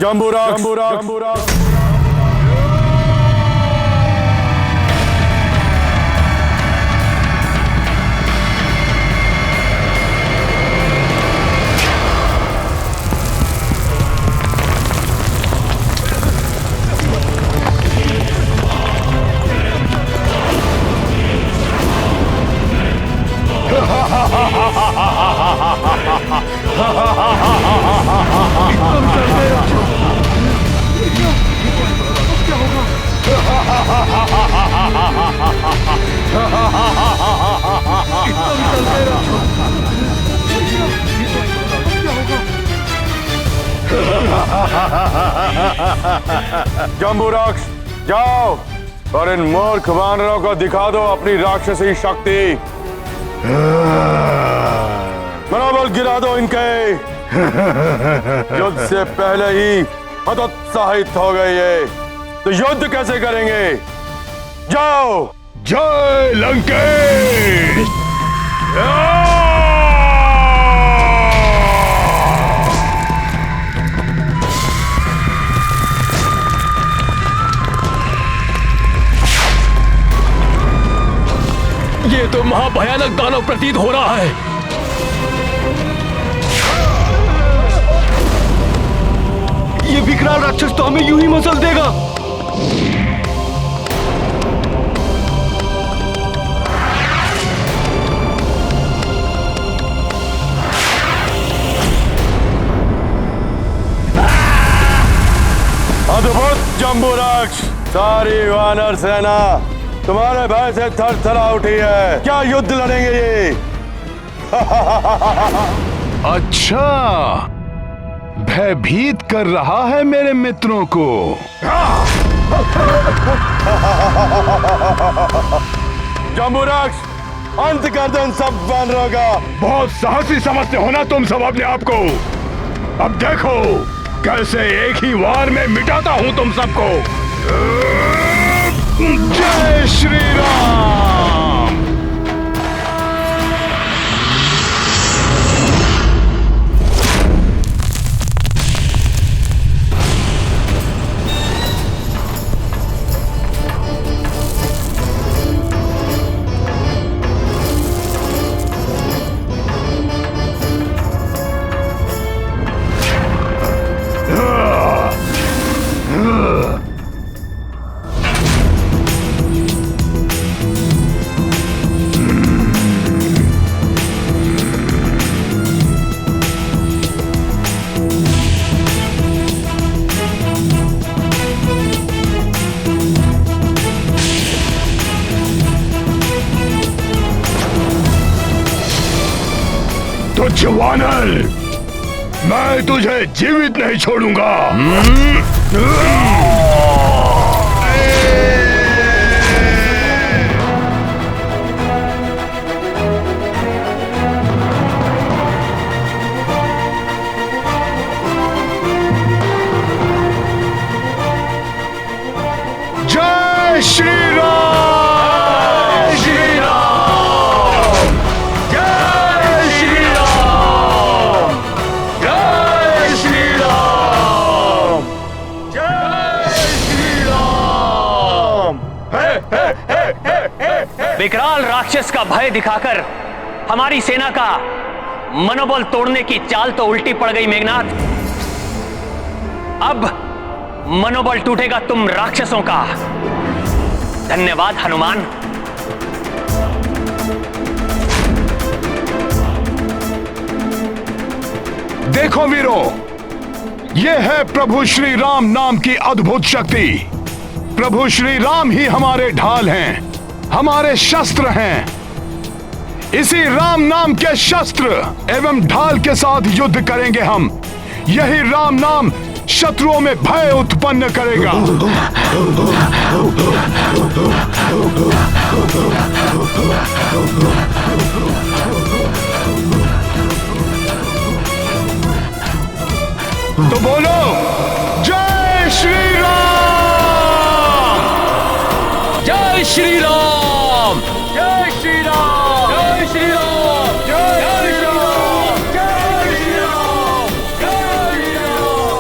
जंबूराक्ष जंबूराक्ष जाओ और इन मूर्ख वानरों को दिखा दो अपनी राक्षसी शक्ति। मनोबल गिरा दो इनके। युद्ध से पहले ही हतोत्साहित हो गए ये, तो युद्ध कैसे करेंगे? जाओ। जय लंकेश। ये तो महाभयानक दानव प्रतीत हो रहा है। ये विकराल राक्षस तो हमें यूं ही मसल देगा। अद्भुत जंबूराक्ष, सारी वानर सेना तुम्हारे भय से थर थरा उठी है। क्या युद्ध लड़ेंगे ये? अच्छा, भयभीत कर रहा है मेरे मित्रों को। जंबूराक्ष, अंत कर दो इन सब वानरों का। बहुत साहसी समझते हो ना तुम सब अपने आप को। अब देखो कैसे एक ही वार में मिटाता हूं तुम सबको। जय श्री राम। वानर, मैं तुझे जीवित नहीं छोड़ूंगा। जय श्री राम। विकराल राक्षस का भय दिखाकर हमारी सेना का मनोबल तोड़ने की चाल तो उल्टी पड़ गई मेघनाथ। अब मनोबल टूटेगा तुम राक्षसों का। धन्यवाद हनुमान। देखो वीरों, यह है प्रभु श्री राम नाम की अद्भुत शक्ति। प्रभु श्री राम ही हमारे ढाल हैं, हमारे शस्त्र हैं। इसी राम नाम के शस्त्र एवं ढाल के साथ युद्ध करेंगे हम। यही राम नाम शत्रुओं में भय उत्पन्न करेगा। तो बोलो जय श्री राम। जय श्री राम। जय श्री राम। जय श्री राम। जय श्री राम। जय श्री राम। जय श्री राम।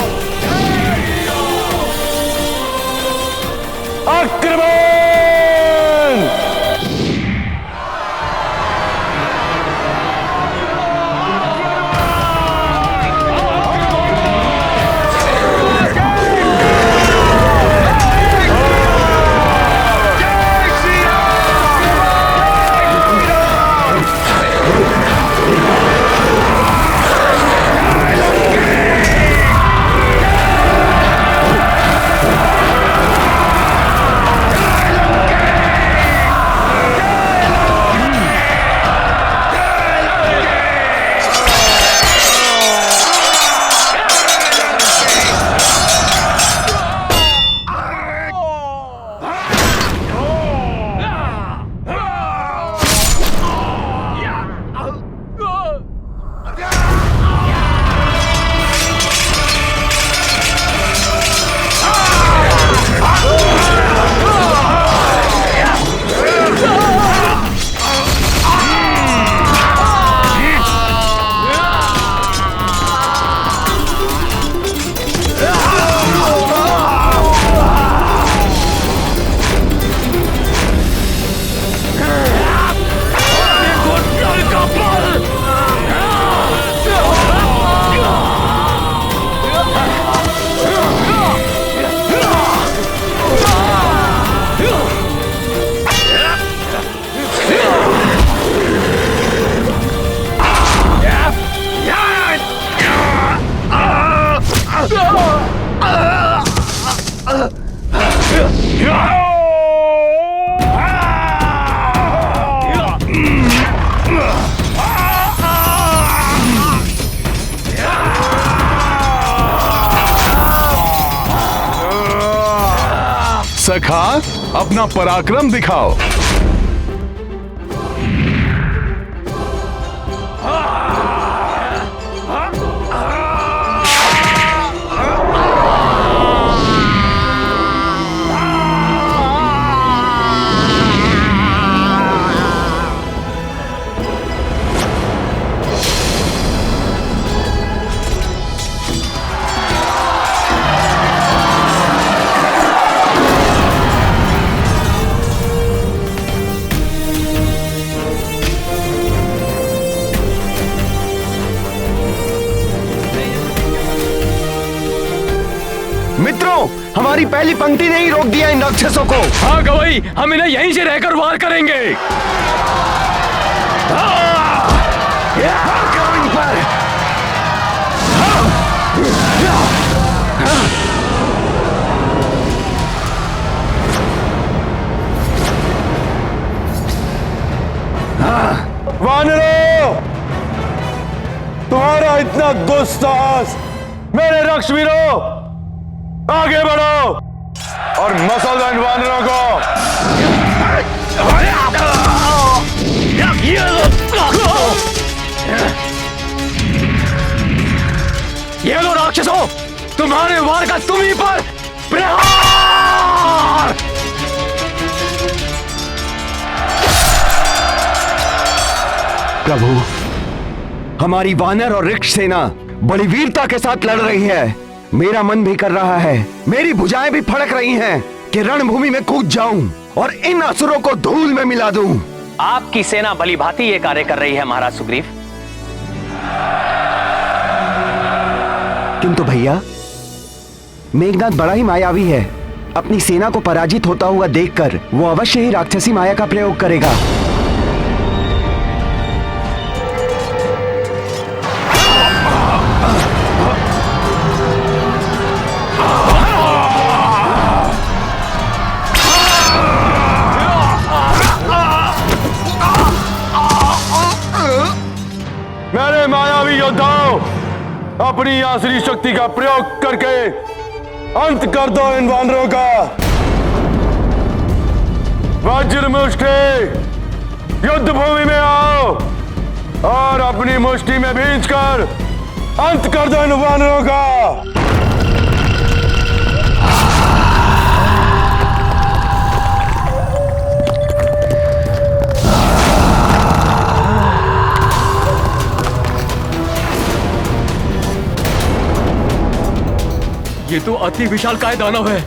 रेखा, अपना पराक्रम दिखाओ। मित्रों, हमारी पहली पंक्ति ने ही रोक दिया इन राक्षसों को। हाँ गवई, हम इन्हें यहीं से रहकर वार करेंगे। इन पर। वानरों, तुम्हारा इतना दुस्साहस, मेरे रक्षवीरों, आगे बढ़ो और मसल दो इन वानरों को। ये लो राक्षसों, तुम्हारे वार का तुम ही पर प्रहार। प्रभु, हमारी वानर और रिक्ष सेना बड़ी वीरता के साथ लड़ रही है। मेरा मन भी कर रहा है, मेरी भुजाएं भी फड़क रही हैं कि रणभूमि में कूद जाऊं और इन असुरों को धूल में मिला दूं। आपकी सेना भली भांति ये कार्य कर रही है महाराज सुग्रीव। किंतु भैया, मेघनाद बड़ा ही मायावी है। अपनी सेना को पराजित होता हुआ देखकर वो अवश्य ही राक्षसी माया का प्रयोग करेगा। मेरे मायावी योद्धाओं, अपनी आसुरी शक्ति का प्रयोग करके अंत कर दो इन वानरों का। वज्र मुष्टि, युद्ध भूमि में आओ और अपनी मुष्टि में भींचकर अंत कर दो इन वानरों का। ये तो अति विशालकाय दानव है।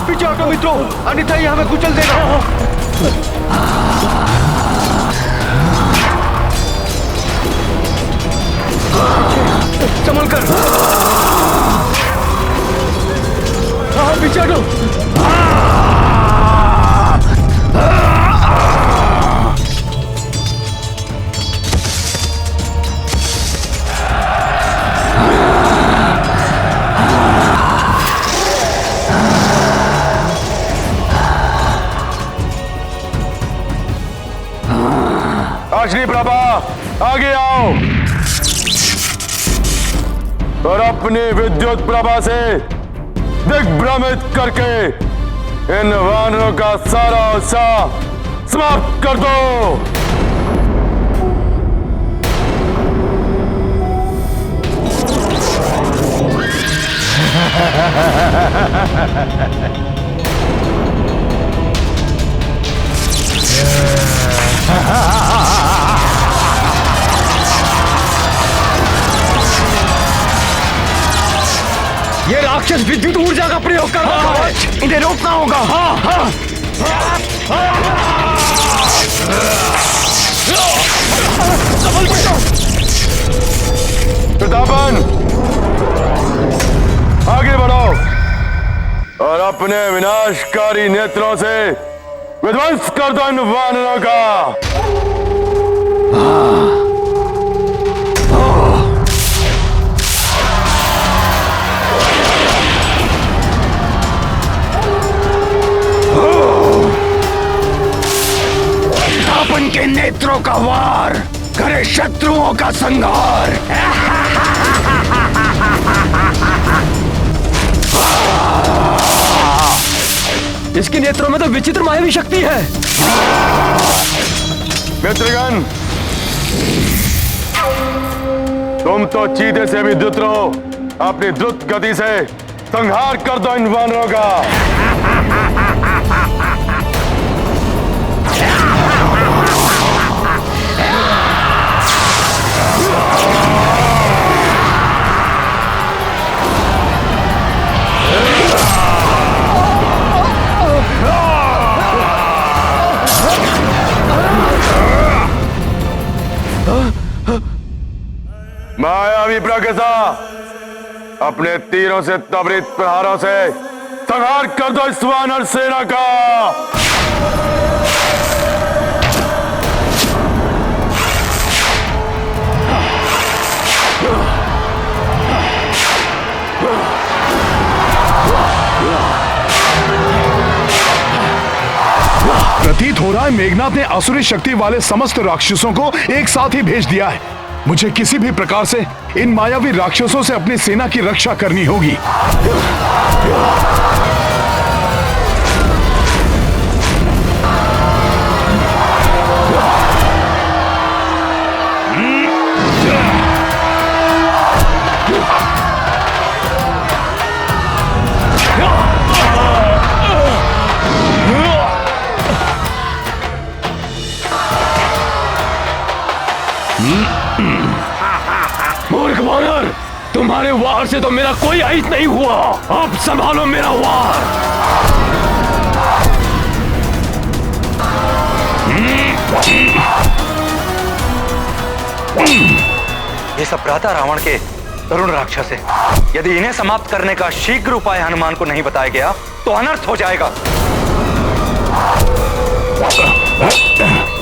पीछे हटो मित्रों, अन्यथा ये हमें कुचल देगा। संभल कर। हाँ, पीछे हटो। अग्नि प्रभा, आगे आओ और अपनी विद्युत प्रभा से दिग्भ्रमित करके इन वानरों का सारा उत्साह समाप्त कर दो। ये राक्षस विद्युत ऊर्जा का प्रयोग कर रहा है, इन्हें रोकना होगा। हाँ, हाँ। प्रतापन, आगे बढ़ो और अपने विनाशकारी नेत्रों से विध्वंस कर दो इन वानरों का। अपन के नेत्रों का वार करे शत्रुओं का संहार। इसके नेत्रों में तो विचित्र मायावी शक्ति है। मित्रगण, तुम तो चीते से भी द्रुत रहो। अपनी द्रुत गति से संहार कर दो इन वानरों का। मायावी प्रकृसा, अपने तीरों से त्वरित प्रहारों से संहार कर दो इस वानर सेना का। प्रतीत हो रहा है मेघनाथ ने असुरी शक्ति वाले समस्त राक्षसों को एक साथ ही भेज दिया है। मुझे किसी भी प्रकार से इन मायावी राक्षसों से अपनी सेना की रक्षा करनी होगी। मूर्ख वानर, तुम्हारे वार से तो मेरा कोई अहित नहीं हुआ। अब संभालो मेरा वार। ये सब भ्राता रावण के तरुण राक्षस है। यदि इन्हें समाप्त करने का शीघ्र उपाय हनुमान को नहीं बताया गया तो अनर्थ हो जाएगा।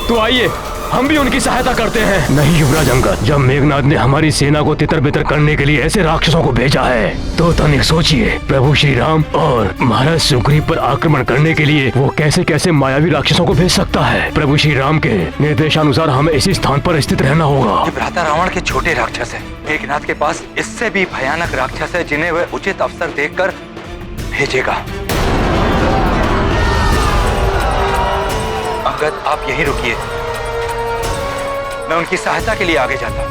तो आइए, हम भी उनकी सहायता करते हैं। नहीं युवराज अंगद, जब मेघनाथ ने हमारी सेना को तितर बितर करने के लिए ऐसे राक्षसों को भेजा है तो तनिक सोचिए, प्रभु श्री राम और महाराज सुग्रीव पर आक्रमण करने के लिए वो कैसे कैसे मायावी राक्षसों को भेज सकता है। प्रभु श्री राम के निर्देशानुसार हमें इसी स्थान पर स्थित रहना होगा। ये भ्राता रावण के छोटे राक्षस है। मेघनाथ के पास इससे भी भयानक राक्षस है जिन्हें वह उचित अवसर देखकर भेजेगा। अंगद, आप यहीं रुकिए, मैं उनकी सहायता के लिए आगे जाता हूं।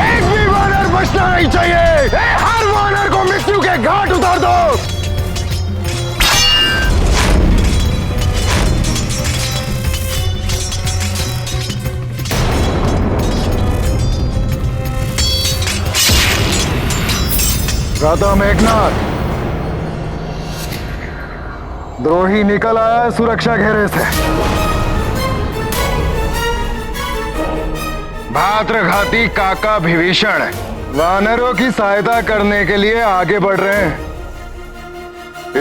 एक भी वानर बचना नहीं चाहिए। हर वानर को मृत्यु के घाट उतार दो। राधा मेघनाथ, द्रोही निकल आया है सुरक्षा घेरे से। भाद्रघाती काका विभीषण वानरों की सहायता करने के लिए आगे बढ़ रहे हैं।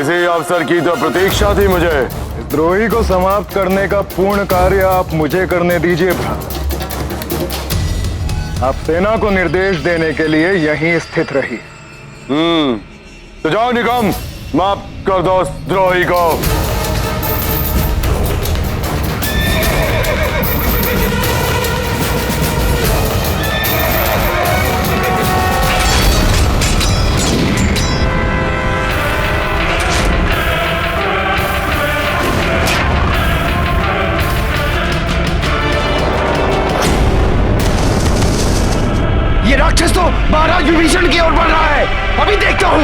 इसी अवसर की तो प्रतीक्षा थी मुझे। इस द्रोही को समाप्त करने का पूर्ण कार्य आप मुझे करने दीजिए भ्राता। आप सेना को निर्देश देने के लिए यहीं स्थित रहिए। तो जाओ निकम, माफ कर दो उस द्रोही को। ये राक्षस तो महाराज विभीषण की ओर बढ़ रहा है। अभी देखता हूं।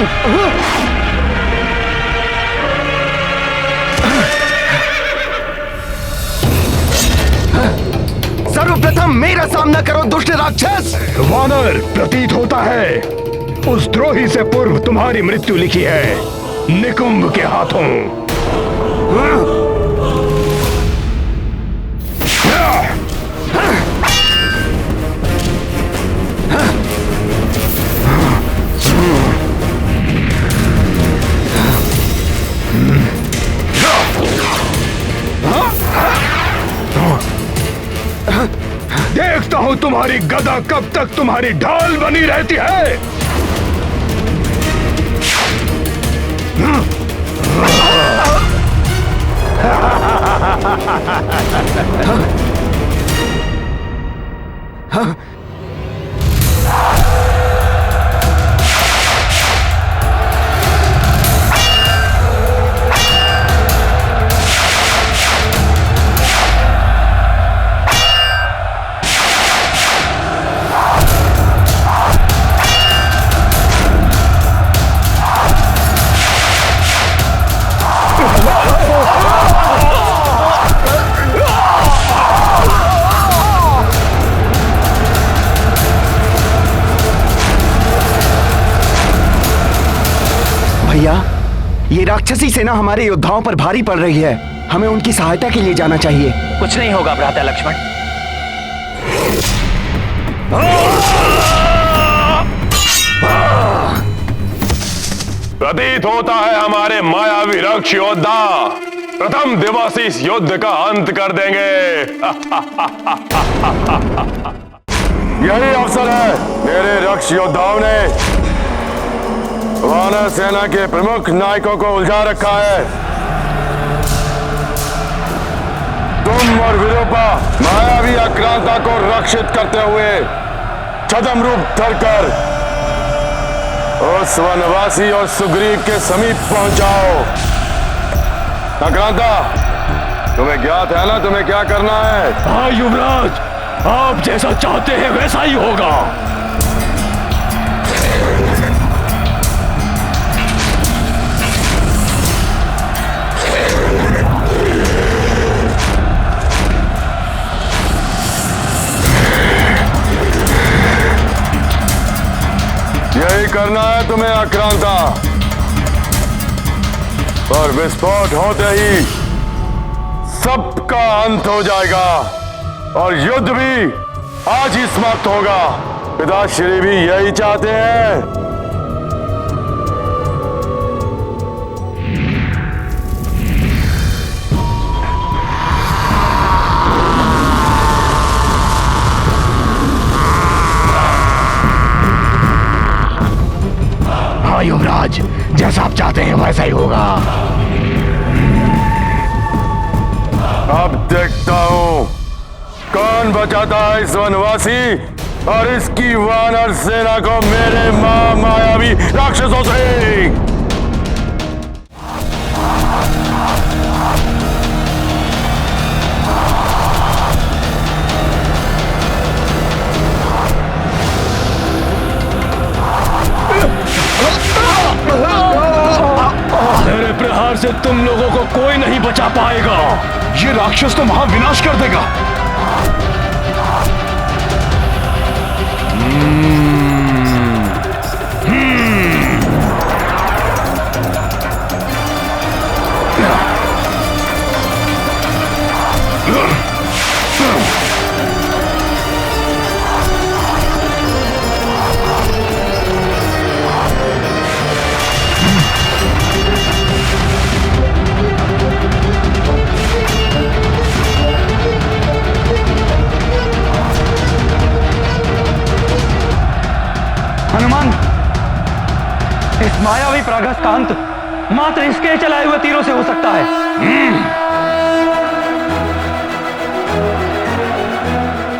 सर्वप्रथम मेरा सामना करो दुष्ट राक्षस। वानर, प्रतीत होता है उस द्रोही से पूर्व तुम्हारी मृत्यु लिखी है निकुंभ के हाथों। देखता हूं तुम्हारी गदा कब तक तुम्हारी ढाल बनी रहती है। भैया, ये राक्षसी सेना हमारे योद्धाओं पर भारी पड़ रही है। हमें उनकी सहायता के लिए जाना चाहिए। कुछ नहीं होगा भ्राता लक्ष्मण। प्रतीत होता है हमारे मायावी रक्ष योद्धा प्रथम दिवस इस युद्ध का अंत कर देंगे। यही अवसर है। मेरे रक्ष योद्धाओं ने वानर सेना के प्रमुख नायकों को उलझा रखा है। तुम और विरूपा मायावी आक्रांता को रक्षित करते हुए छद्म रूप धरकर उस वनवासी और सुग्रीव के समीप पहुंचाओ। आक्रांता, तुम्हें ज्ञात है ना तुम्हें क्या करना है? हाँ युवराज, आप जैसा चाहते हैं वैसा ही होगा। यही करना है तुम्हें आक्रांता। और विस्फोट होते ही सबका अंत हो जाएगा और युद्ध भी आज ही समाप्त होगा। पिताश्री भी यही चाहते हैं। हाँ युवराज, जैसा आप चाहते हैं वैसा ही होगा। अब देखता हूं कौन बचाता है इस वनवासी और इसकी वानर सेना को मेरे मायावी राक्षसों से। मेरे प्रहार से तुम लोगों को कोई नहीं बचा पाएगा। ये राक्षस तो महाविनाश कर देगा। हनुमान, इस मायावी प्रागस का अंत मात्र इसके चलाए हुए तीरों से हो सकता है।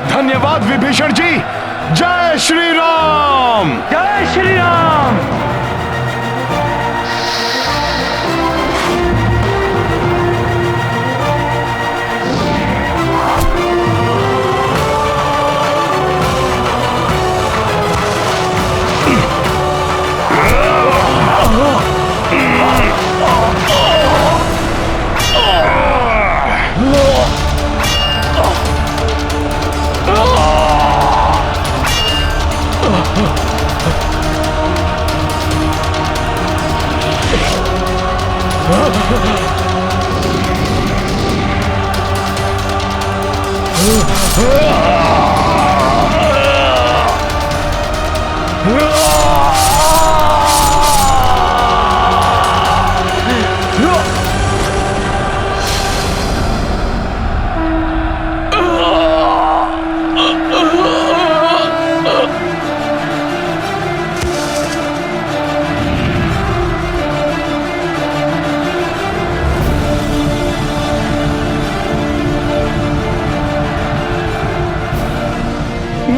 धन्यवाद विभीषण जी। जय श्री राम। जय श्री राम।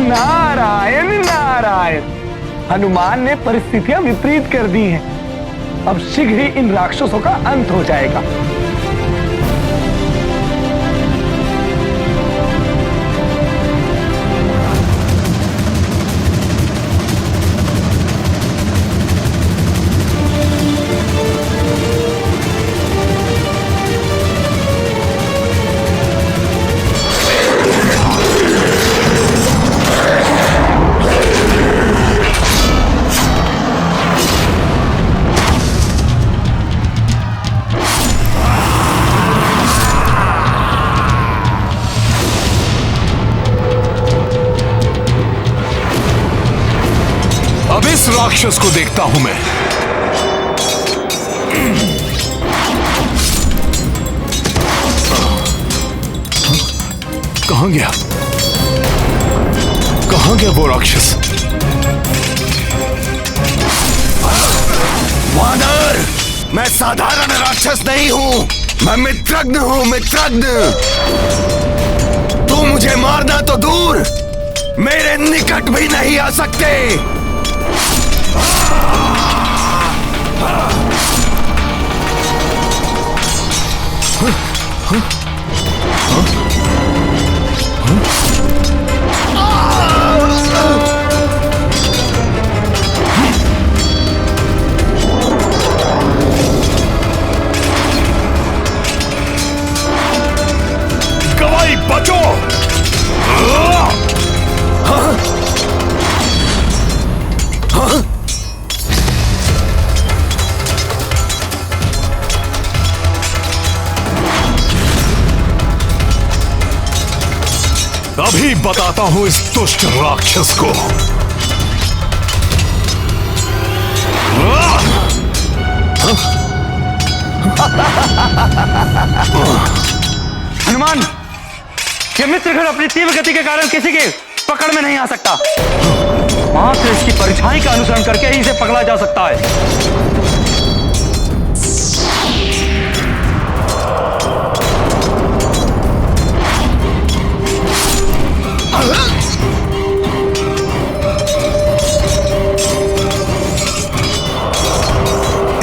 नारायण नारायण। हनुमान ने परिस्थितियां विपरीत कर दी हैं। अब शीघ्र ही इन राक्षसों का अंत हो जाएगा। अब इस राक्षस को देखता हूं मैं। कहां गया? कहां गया वो राक्षस? वानर, मैं साधारण राक्षस नहीं हूं, मैं मित्रज्ञ हूं, मित्रज्ञ। तू मुझे मारना तो दूर, मेरे निकट भी नहीं आ सकते। गवाई बचो! अभी बताता हूं इस दुष्ट राक्षस को। हनुमान, ये मित्रगण अपनी तीव्र गति के कारण किसी के पकड़ में नहीं आ सकता। मात्र इसकी परछाई का अनुसरण करके ही इसे पकड़ा जा सकता है।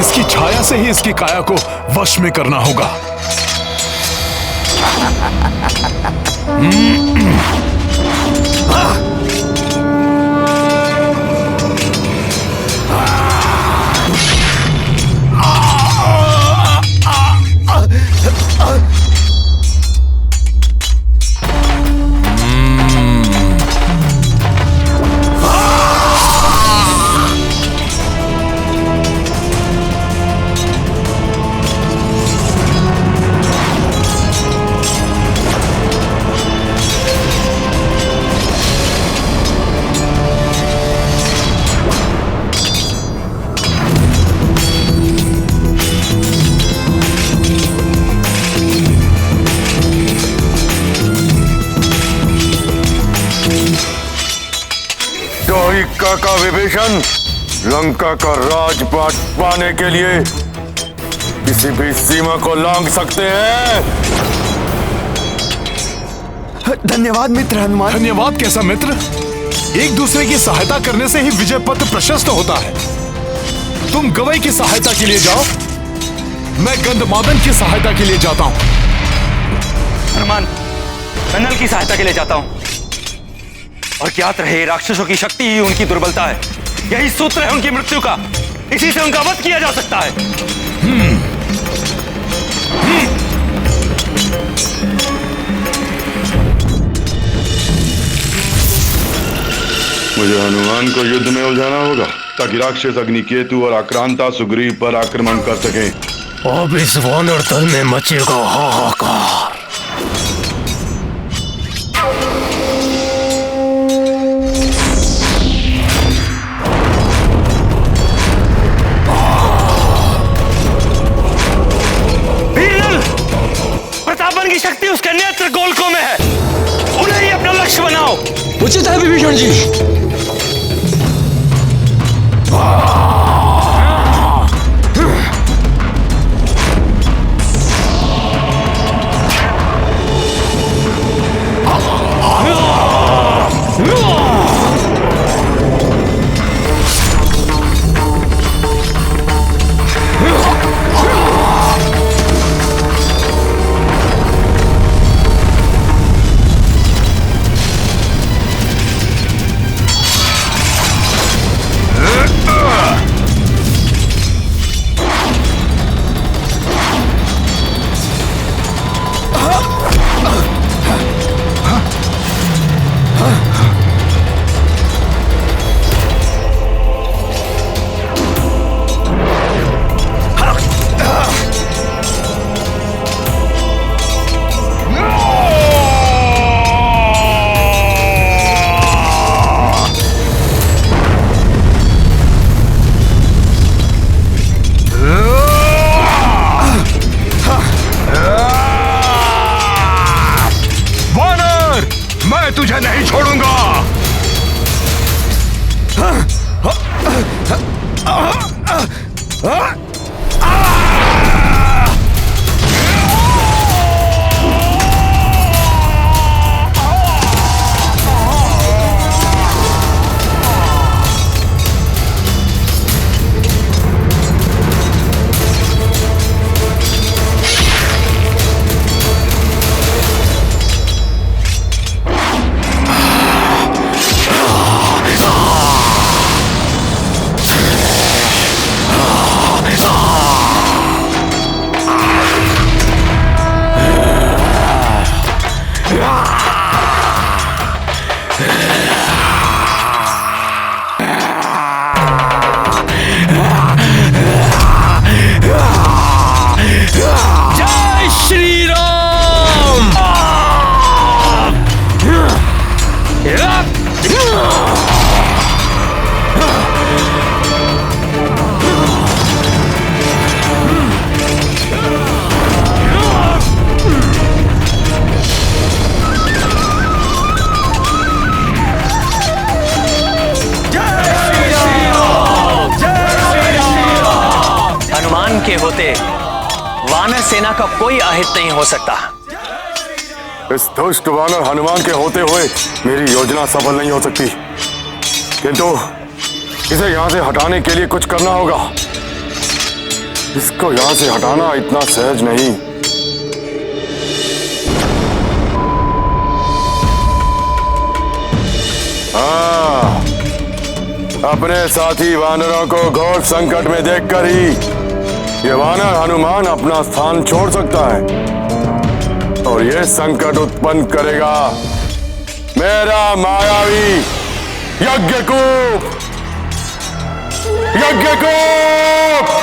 इसकी छाया से ही इसकी काया को वश में करना होगा। काका विभीषण लंका का राजपाट पाने के लिए किसी भी सीमा को लांघ सकते हैं। धन्यवाद मित्र हनुमान। धन्यवाद कैसा मित्र? एक दूसरे की सहायता करने से ही विजय पथ प्रशस्त होता है। तुम गवई की सहायता के लिए जाओ, मैं गंधमादन की सहायता के लिए जाता हूं। हनुमान, मैं नल की सहायता के लिए जाता हूं। और ज्ञात रहे, राक्षसों की शक्ति ही उनकी दुर्बलता है। यही सूत्र है उनकी मृत्यु का। इसी से उनका वध किया जा सकता है। मुझे हनुमान को युद्ध में उलझाना होगा ताकि राक्षस अग्निकेतु और आक्रांता सुग्रीव पर आक्रमण कर सके। अब इस वानर दल में मचेगा हाहाकार। प्रतापन की शक्ति उसके नेत्र गोलकों में है। उन्हें ही अपना लक्ष्य बनाओ। उचित है विभीषण जी। तुझे नहीं छोड़ूंगा। जय श्री राम। हनुमान के होते वानर सेना का कोई अहित नहीं हो सकता। इस दुष्ट वानर हनुमान के होते हुए मेरी योजना सफल नहीं हो सकती, किंतु इसे यहाँ से हटाने के लिए कुछ करना होगा। इसको यहाँ से हटाना इतना सहज नहीं। हाँ, अपने साथी वानरों को घोर संकट में देखकर ही ये वानर हनुमान अपना स्थान छोड़ सकता है और ये संकट उत्पन्न करेगा मेरा मायावी यज्ञकूप। यज्ञकूप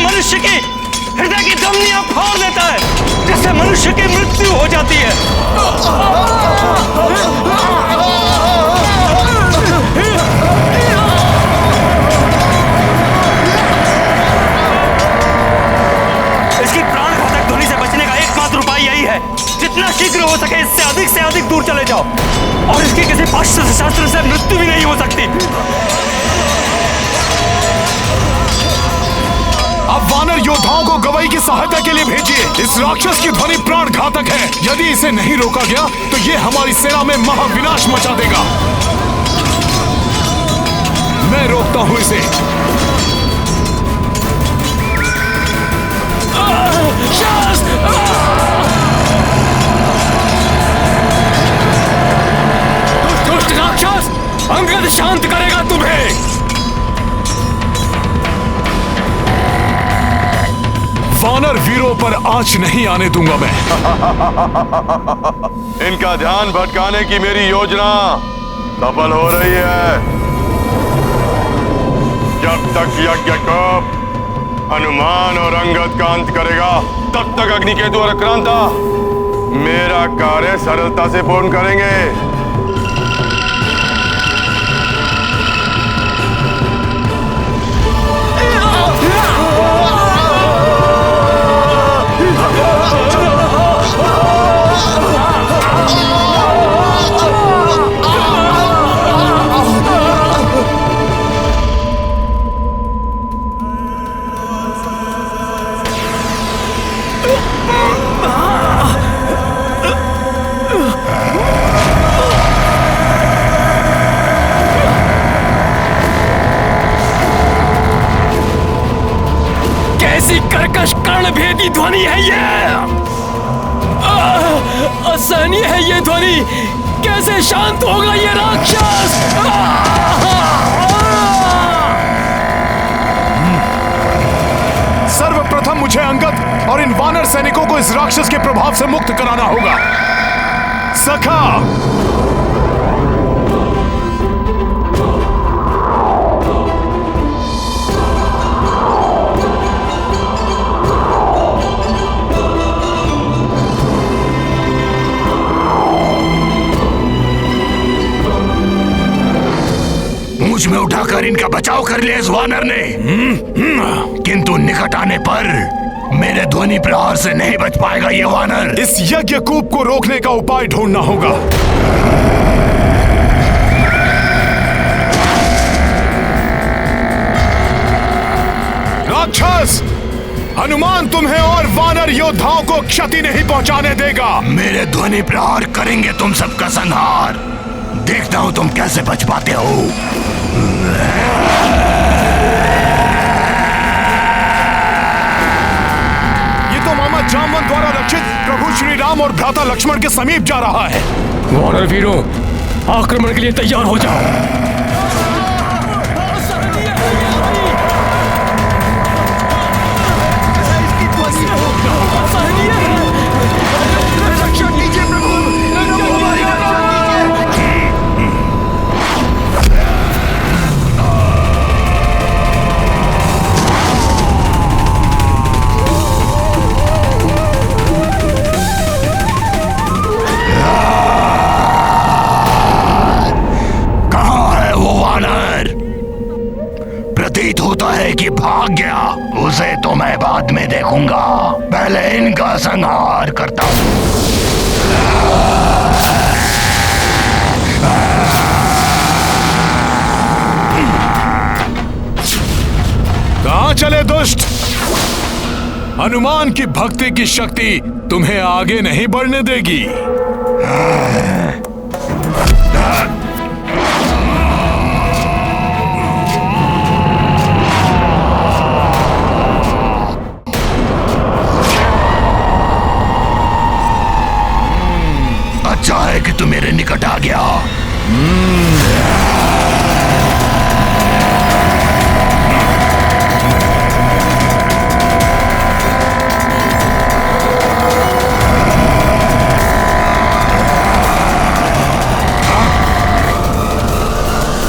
मनुष्य की हृदय की धमनियां फाड़ देता है, जिससे मनुष्य की मृत्यु हो जाती है। इसकी प्राणघातक ध्वनि से बचने का एकमात्र उपाय यही है, जितना शीघ्र हो सके इससे अधिक दूर चले जाओ, और इसकी किसी पाश्चात्य शास्त्र से मृत्यु भी नहीं हो सकती। अब वानर योद्धाओं को गवई की सहायता के लिए भेजिए। इस राक्षस की ध्वनि प्राण घातक है। यदि इसे नहीं रोका गया तो ये हमारी सेना में महाविनाश मचा देगा। मैं रोकता हूं इसे। दुष्ट राक्षस, अंगद शांत करेगा तुम्हें। वानर वीरों पर आंच नहीं आने दूंगा मैं। इनका ध्यान भटकाने की मेरी योजना सफल हो रही है। जब तक यज्ञकूप हनुमान और अंगद का अंत करेगा, तब तक अग्निकेतु और आक्रांता मेरा कार्य सरलता से पूर्ण करेंगे। कर्कश कर्णभेदी ध्वनि है ये। असहनीय है ये ध्वनि। कैसे शांत होगा ये राक्षस? सर्वप्रथम मुझे अंगद और इन वानर सैनिकों को इस राक्षस के प्रभाव से मुक्त कराना होगा। सखा, मुझ में उठाकर इनका बचाव कर लिया इस वानर ने, किंतु निकट आने पर मेरे ध्वनि प्रहार से नहीं बच पाएगा ये वानर। इस यज्ञ कूप को रोकने का उपाय ढूंढना होगा। राक्षस, हनुमान तुम्हें और वानर योद्धाओं को क्षति नहीं पहुंचाने देगा। मेरे ध्वनि प्रहार करेंगे तुम सबका संहार। देखता हूं तुम कैसे बच पाते हो। ये तो मामा जामवंत द्वारा रक्षित प्रभु श्री राम और भ्राता लक्ष्मण के समीप जा रहा है। वानर वीरों, आक्रमण के लिए तैयार हो जाओ। कि भाग गया, उसे तो मैं बाद में देखूंगा। पहले इनका संहार करता हूं। कहां चले दुष्ट? हनुमान की भक्ति की शक्ति तुम्हें आगे नहीं बढ़ने देगी। अच्छा है कि तू मेरे निकट आ गया।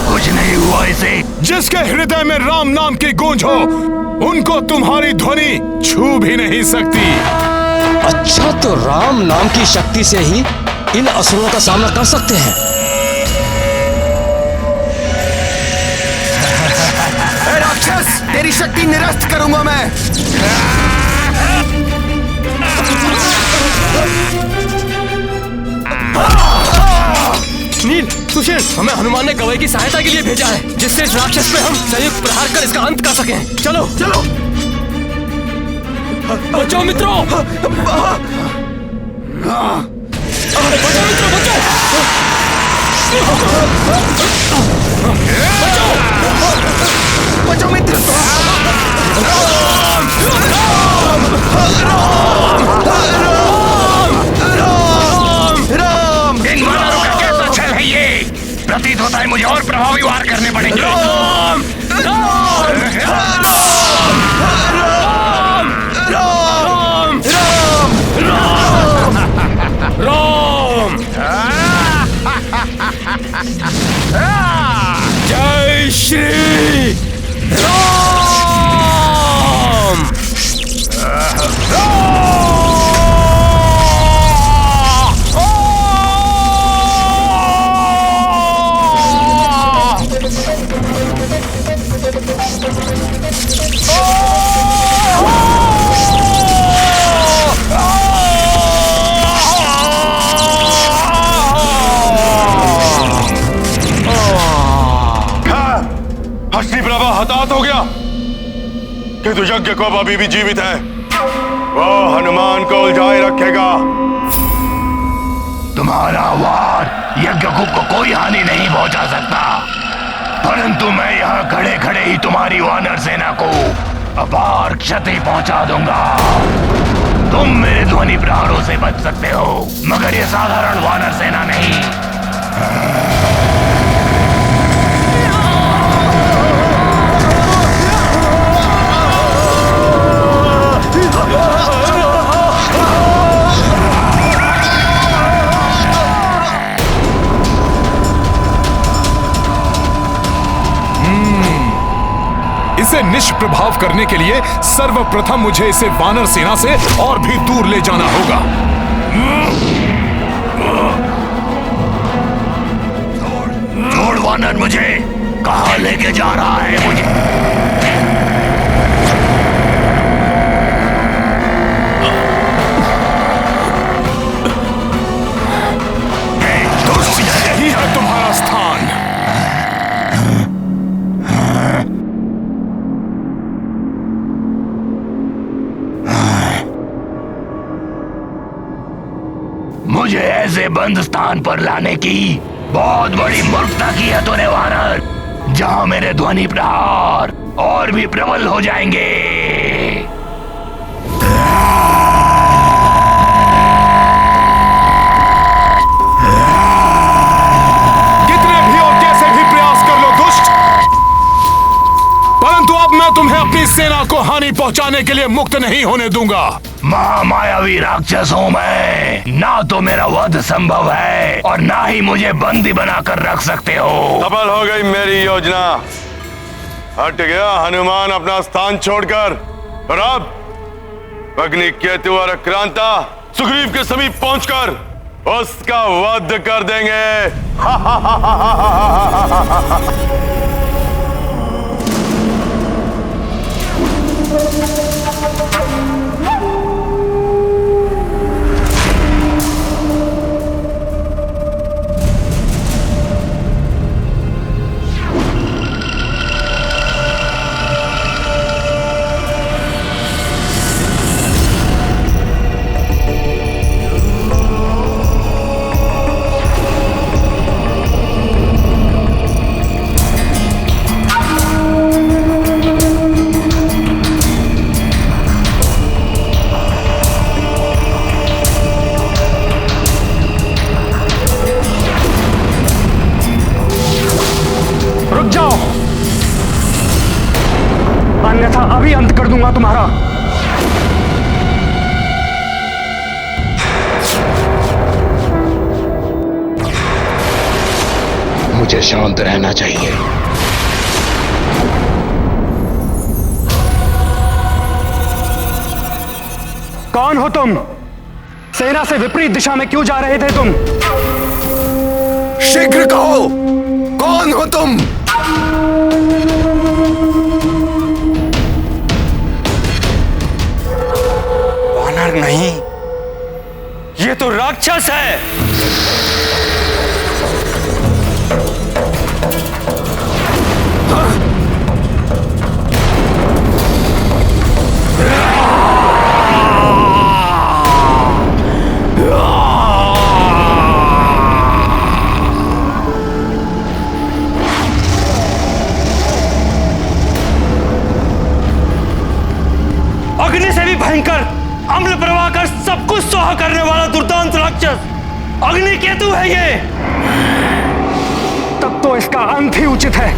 कुछ नहीं हुआ इसे। जिसके हृदय में राम नाम की गूंज हो, उनको तुम्हारी ध्वनि छू भी नहीं सकती। अच्छा, तो राम नाम की शक्ति से ही इन असुरों का सामना कर सकते हैं। राक्षस, तेरी शक्ति निरस्त करूंगा मैं। नील, सुशील, हमें हनुमान ने कवई की सहायता के लिए भेजा है, जिससे इस राक्षस पे हम संयुक्त प्रहार कर इसका अंत कर सकें। चलो चलो, बचाओ मित्रों, बचाओ मित्रों, बचाओ मित्र। इन वानरों का कैसा छल है ये? प्रतीत होता है मुझे और प्रभावी वार करने पड़ेंगे। राम राम राम राम राम राम। जय श्री राम। हस्तिप्रभा हताहत हो गया, किंतु यज्ञ को अभी भी जीवित है। वो हनुमान को उलझाए रखेगा। तुम्हारा वार यज्ञकूप को कोई हानि नहीं पहुंचा सकता, परंतु मैं यहाँ खड़े खड़े ही तुम्हारी वानर सेना को अपार क्षति पहुंचा दूंगा। तुम मेरे ध्वनि प्रहारों से बच सकते हो, मगर ये साधारण वानर सेना नहीं। इसे निष्प्रभाव करने के लिए सर्वप्रथम मुझे इसे वानर सेना से और भी दूर ले जाना होगा। छोड़ वानर, मुझे कहां लेके जा रहा है मुझे? यही है तुम्हारा स्थान। मुझे ऐसे बंद स्थान पर लाने की बहुत बड़ी मूर्खता की है तूने वानर, जहां मेरे ध्वनि प्रहार और भी प्रबल हो जाएंगे। कितने भी और कैसे भी प्रयास कर लो दुष्ट, परंतु अब मैं तुम्हें अपनी सेना को हानि पहुंचाने के लिए मुक्त नहीं होने दूंगा। महामायावी राक्षस हूं मैं, ना तो मेरा वध संभव है और ना ही मुझे बंदी बनाकर रख सकते हो। सफल हो गई मेरी योजना। हट गया हनुमान अपना स्थान छोड़कर, और अब अग्नि केतु और आक्रांता सुग्रीव के समीप पहुंचकर उसका वध कर देंगे। अन्यथा अभी अंत कर दूंगा तुम्हारा। मुझे शांत रहना चाहिए। कौन हो तुम? सेना से विपरीत दिशा में क्यों जा रहे थे तुम? शीघ्र कहो, कौन हो तुम? वानर नहीं, ये तो राक्षस है। अग्नि से भी भयंकर, अम्ल प्रवाह कर सब कुछ सोहा करने वाला दुर्दांत राक्षस अग्नि केतु है ये। तब तो इसका अंत ही उचित है।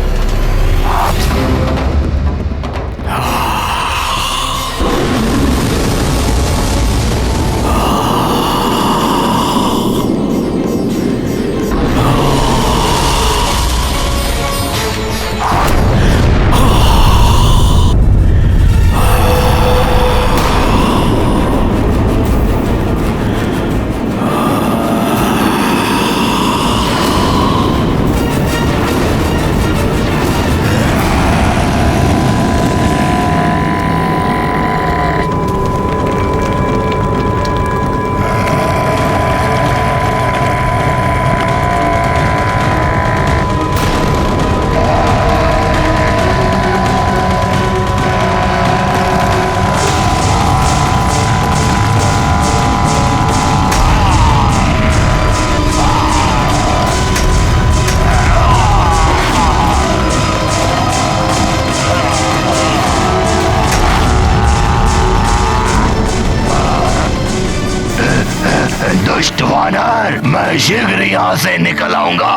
दुष्ट वानर, मैं शीघ्र यहाँ से निकल आऊंगा,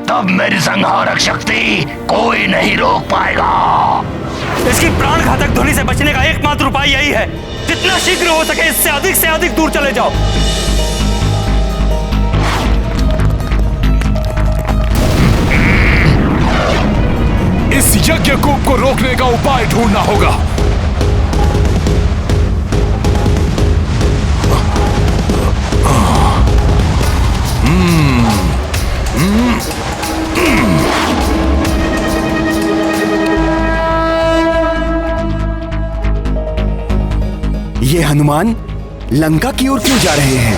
तब मेरी संहारक शक्ति कोई नहीं रोक पाएगा। इसकी प्राण घातक ध्वनि से बचने का एकमात्र उपाय यही है, जितना शीघ्र हो सके इससे अधिक दूर चले जाओ। इस यज्ञकूप को रोकने का उपाय ढूंढना होगा। ये हनुमान लंका की ओर क्यों जा रहे हैं?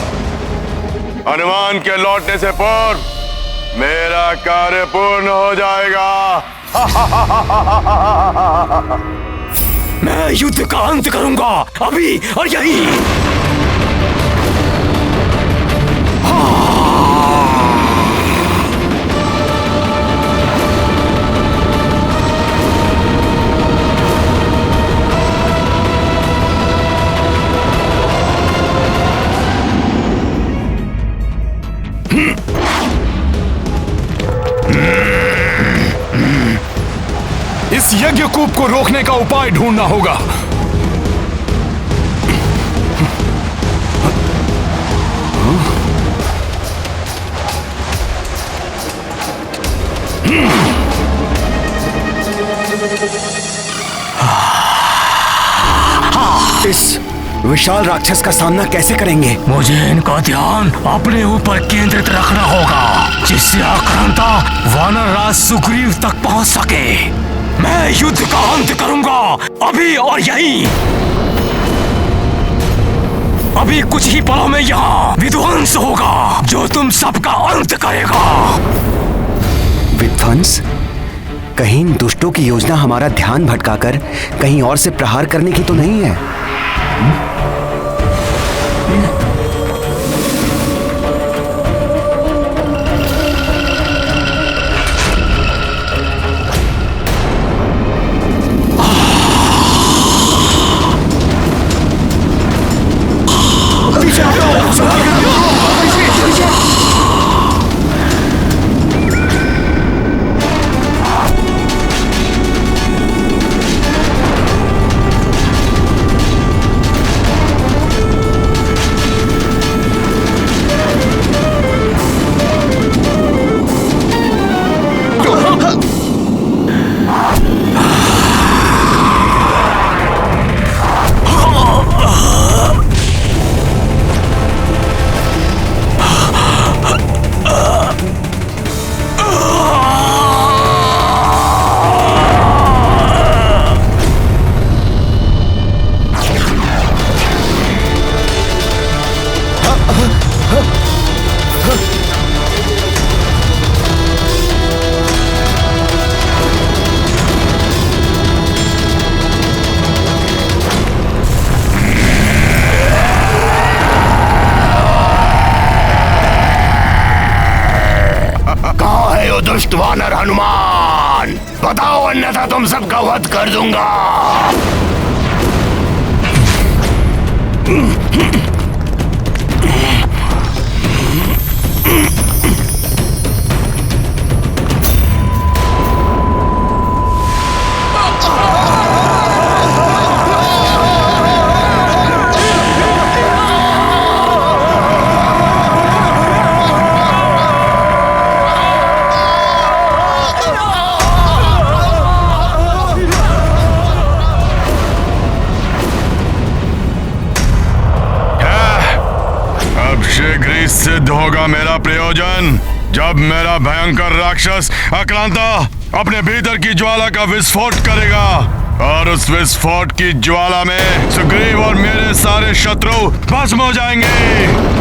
हनुमान के लौटने से पूर्व मेरा कार्य पूर्ण हो जाएगा। मैं युद्ध का अंत करूंगा, अभी और यहीं। इस यज्ञकूप को रोकने का उपाय ढूंढना होगा। इस विशाल राक्षस का सामना कैसे करेंगे? मुझे इनका ध्यान अपने ऊपर केंद्रित रखना होगा, जिससे आक्रांता वानर राज सुग्रीव तक पहुंच सके। मैं युद्ध का अंत करूंगा, अभी और यहीं। अभी कुछ ही पलों में यहाँ विध्वंस होगा, जो तुम सबका अंत करेगा। विध्वंस? कहीं इन दुष्टों की योजना हमारा ध्यान भटकाकर कहीं और से प्रहार करने की तो नहीं है? दुष्ट वानर हनुमान, बताओ, अन्यथा तुम सबका वध कर दूंगा। सिद्ध होगा मेरा प्रयोजन, जब मेरा भयंकर राक्षस आक्रांता अपने भीतर की ज्वाला का विस्फोट करेगा, और उस विस्फोट की ज्वाला में सुग्रीव और मेरे सारे शत्रु भस्म हो जाएंगे।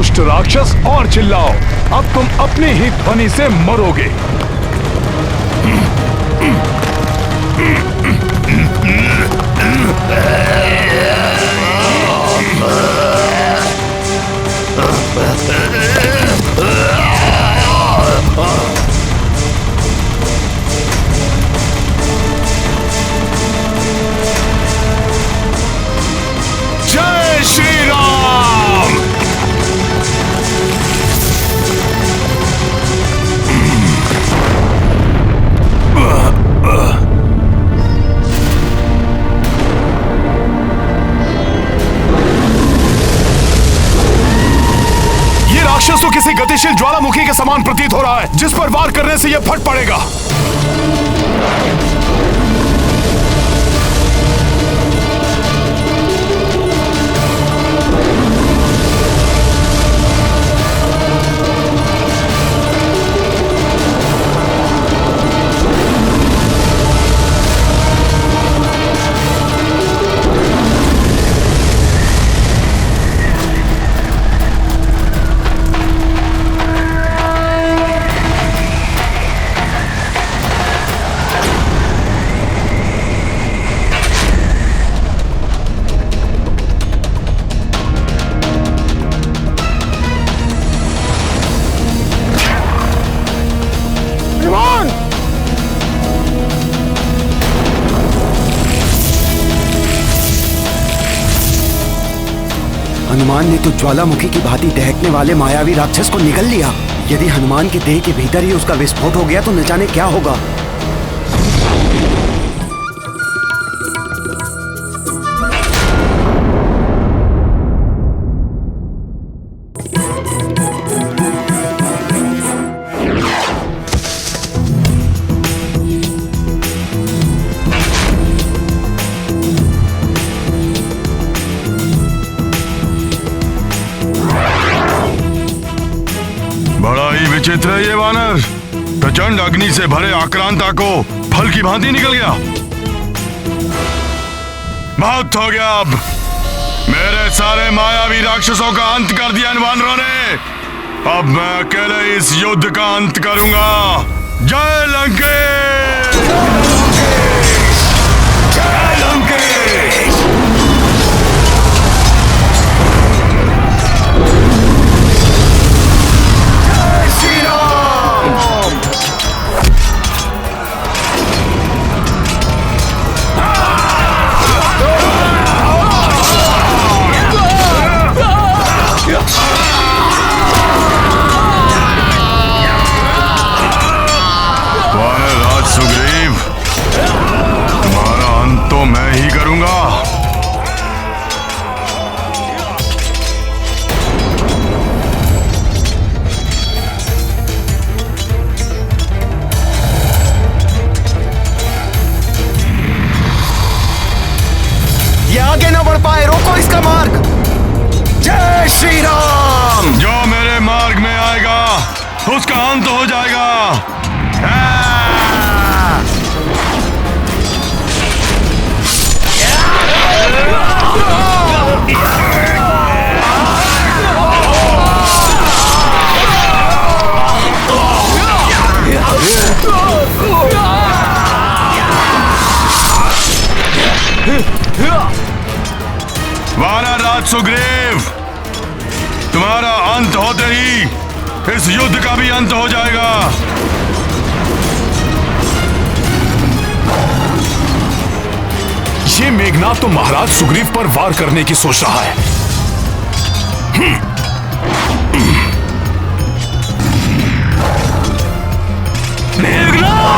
दुष्ट राक्षस, और चिल्लाओ, अब तुम अपनी ही ध्वनि से मरोगे। जय श्री राम। ये राक्षस तो किसी गतिशील ज्वालामुखी के समान प्रतीत हो रहा है, जिस पर वार करने से यह फट पड़ेगा। हनुमान ने तो ज्वालामुखी की भांति दहकने वाले मायावी राक्षस को निगल लिया। यदि हनुमान के देह के भीतर ही उसका विस्फोट हो गया तो न जाने क्या होगा। विचित्र है ये वानर, प्रचंड अग्नि से भरे आक्रांता को फल की भांति निकल गया। बहुत हो गया, अब मेरे सारे मायावी राक्षसों का अंत कर दिया इन वानरों ने। अब मैं अकेले इस युद्ध का अंत करूंगा। जय लंकेश! जय लंकेश! सुग्रीव, तुम्हारा अंत तो मैं ही करूंगा। ये आगे ना बढ़ पाए, रोको इसका मार्ग। जय श्री राम। जो मेरे मार्ग में आएगा उसका अंत हो जाएगा। वानरराज सुग्रीव, तुम्हारा अंत होते ही इस युद्ध का भी अंत हो जाएगा। ये मेघनाद तो महाराज सुग्रीव पर वार करने की सोच रहा है। मेघनाद!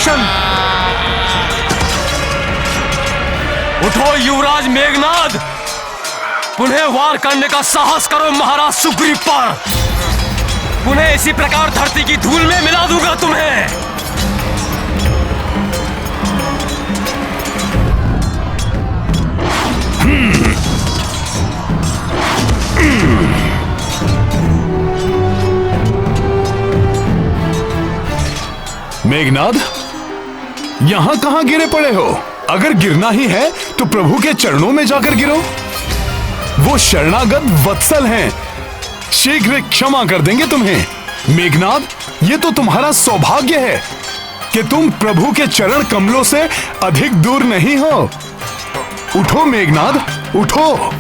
सुदर्शन। उठो युवराज मेघनाद, पुनः वार करने का साहस करो महाराज सुग्रीव पर। पुनः इसी प्रकार धरती की धूल में मिला दूंगा तुम्हें। मेघनाद, यहां कहां गिरे पड़े हो? अगर गिरना ही है तो प्रभु के चरणों में जाकर गिरो। वो शरणागत वत्सल हैं, शीघ्र क्षमा कर देंगे तुम्हें। मेघनाद, ये तो तुम्हारा सौभाग्य है कि तुम प्रभु के चरण कमलों से अधिक दूर नहीं हो। उठो मेघनाद, उठो।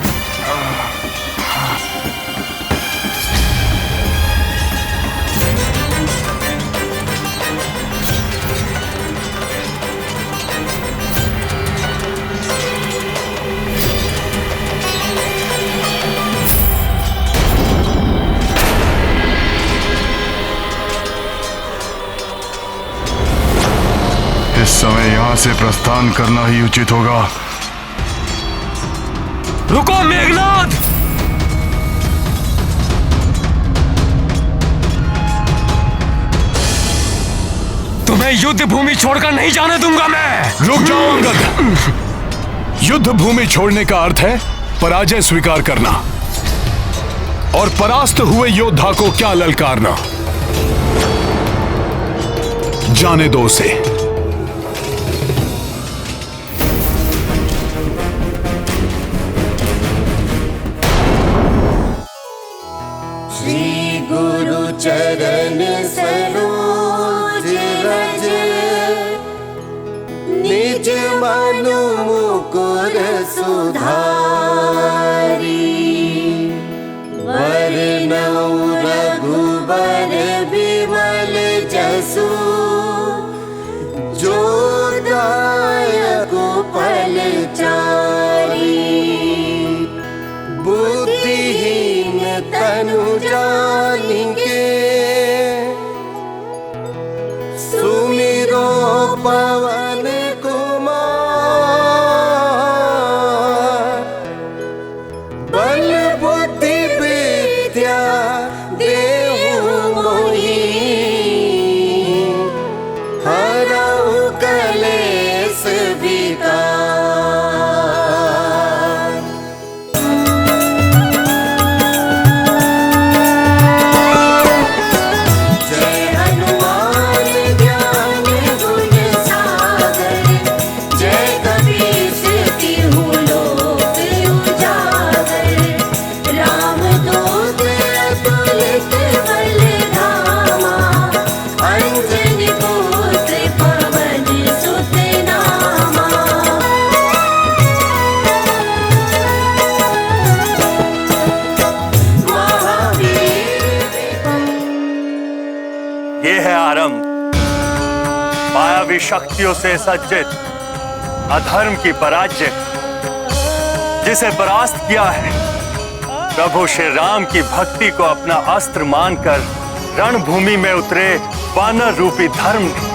इस समय यहां से प्रस्थान करना ही उचित होगा। रुको मेघनाद, तुम्हें युद्ध भूमि छोड़कर नहीं जाने दूंगा मैं। रुक जाओ अंगद। युद्ध भूमि छोड़ने का अर्थ है पराजय स्वीकार करना और परास्त हुए योद्धा को क्या ललकारना। जाने दो उसे। चरण सरोज रज, निज मनु मुकुर सुधारी। वरनौ रघुबर बिमल जसु, जो दायक फलचारी। बुद्धिहीन तनु जानिके, सुमिरो पवन कुमार। बल बुद्धि विद्या देहु मोहि, हरहु कलेश विकार। मायावी शक्तियों से सज्जित अधर्म की पराजय जिसे परास्त किया है, प्रभु श्री राम की भक्ति को अपना अस्त्र मानकर रणभूमि में उतरे वानर रूपी धर्म ने।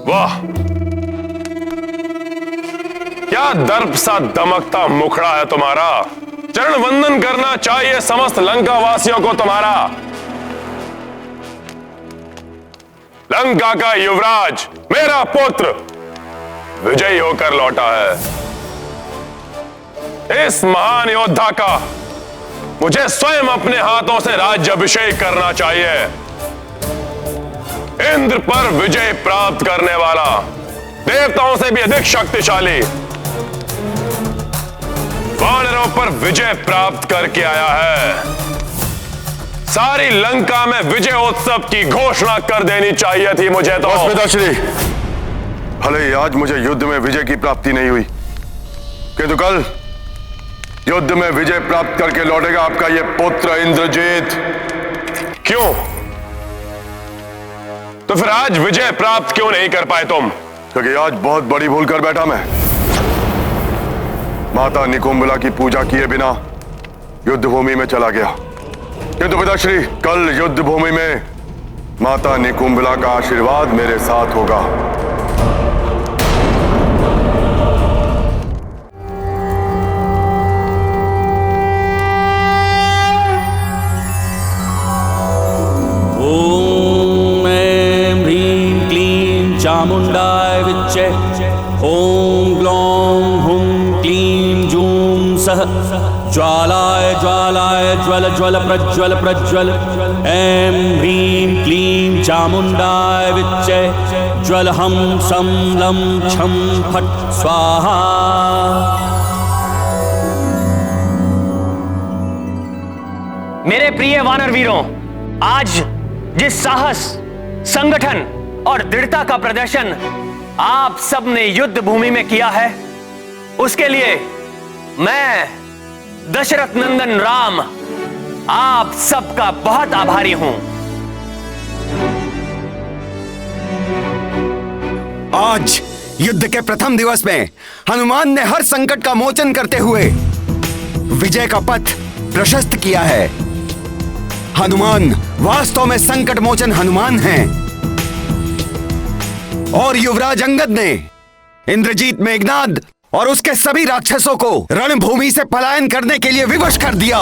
वाह, क्या दर्प सा दमकता मुखड़ा है तुम्हारा। चरण वंदन करना चाहिए समस्त लंका वासियों को तुम्हारा। लंका का युवराज मेरा पुत्र विजयी होकर लौटा है। इस महान योद्धा का मुझे स्वयं अपने हाथों से राज्याभिषेक करना चाहिए। इंद्र पर विजय प्राप्त करने वाला, देवताओं से भी अधिक शक्तिशाली, वानरों पर विजय प्राप्त करके आया है। सारी लंका में विजय उत्सव की घोषणा कर देनी चाहिए थी मुझे तो। पिताश्री, भले ही आज मुझे युद्ध में विजय की प्राप्ति नहीं हुई, किंतु कल युद्ध में विजय प्राप्त करके लौटेगा आपका यह पुत्र इंद्रजीत। क्यों? तो फिर आज विजय प्राप्त क्यों नहीं कर पाए तुम? क्योंकि आज बहुत बड़ी भूल कर बैठा मैं। माता निकुंभला की पूजा किए बिना युद्ध भूमि में चला गया, किंतु पिताश्री कल युद्ध भूमि में माता निकुंभला का आशीर्वाद मेरे साथ होगा। ओम ऐं ह्रीं क्लीं चामुंडाय विच्चे। ओम ग्लौं हुं क्लीं जूं सः ज्वालाय ज्वालाय ज्वल ज्वल प्रज्वल प्रज्वल। ऐं ह्रीं क्लीं चामुंडाय विच्चे। ज्वल हम सं लं छं फट् स्वाहा। मेरे प्रिय वानर वीरों, आज जिस साहस, संगठन और दृढ़ता का प्रदर्शन आप सब ने युद्ध भूमि में किया है, उसके लिए मैं दशरथ नंदन राम आप सबका बहुत आभारी हूं। आज युद्ध के प्रथम दिवस में हनुमान ने हर संकट का मोचन करते हुए विजय का पथ प्रशस्त किया है। हनुमान वास्तव में संकट मोचन हनुमान हैं। और युवराज अंगद ने इंद्रजीत मेघनाद और उसके सभी राक्षसों को रणभूमि से पलायन करने के लिए विवश कर दिया।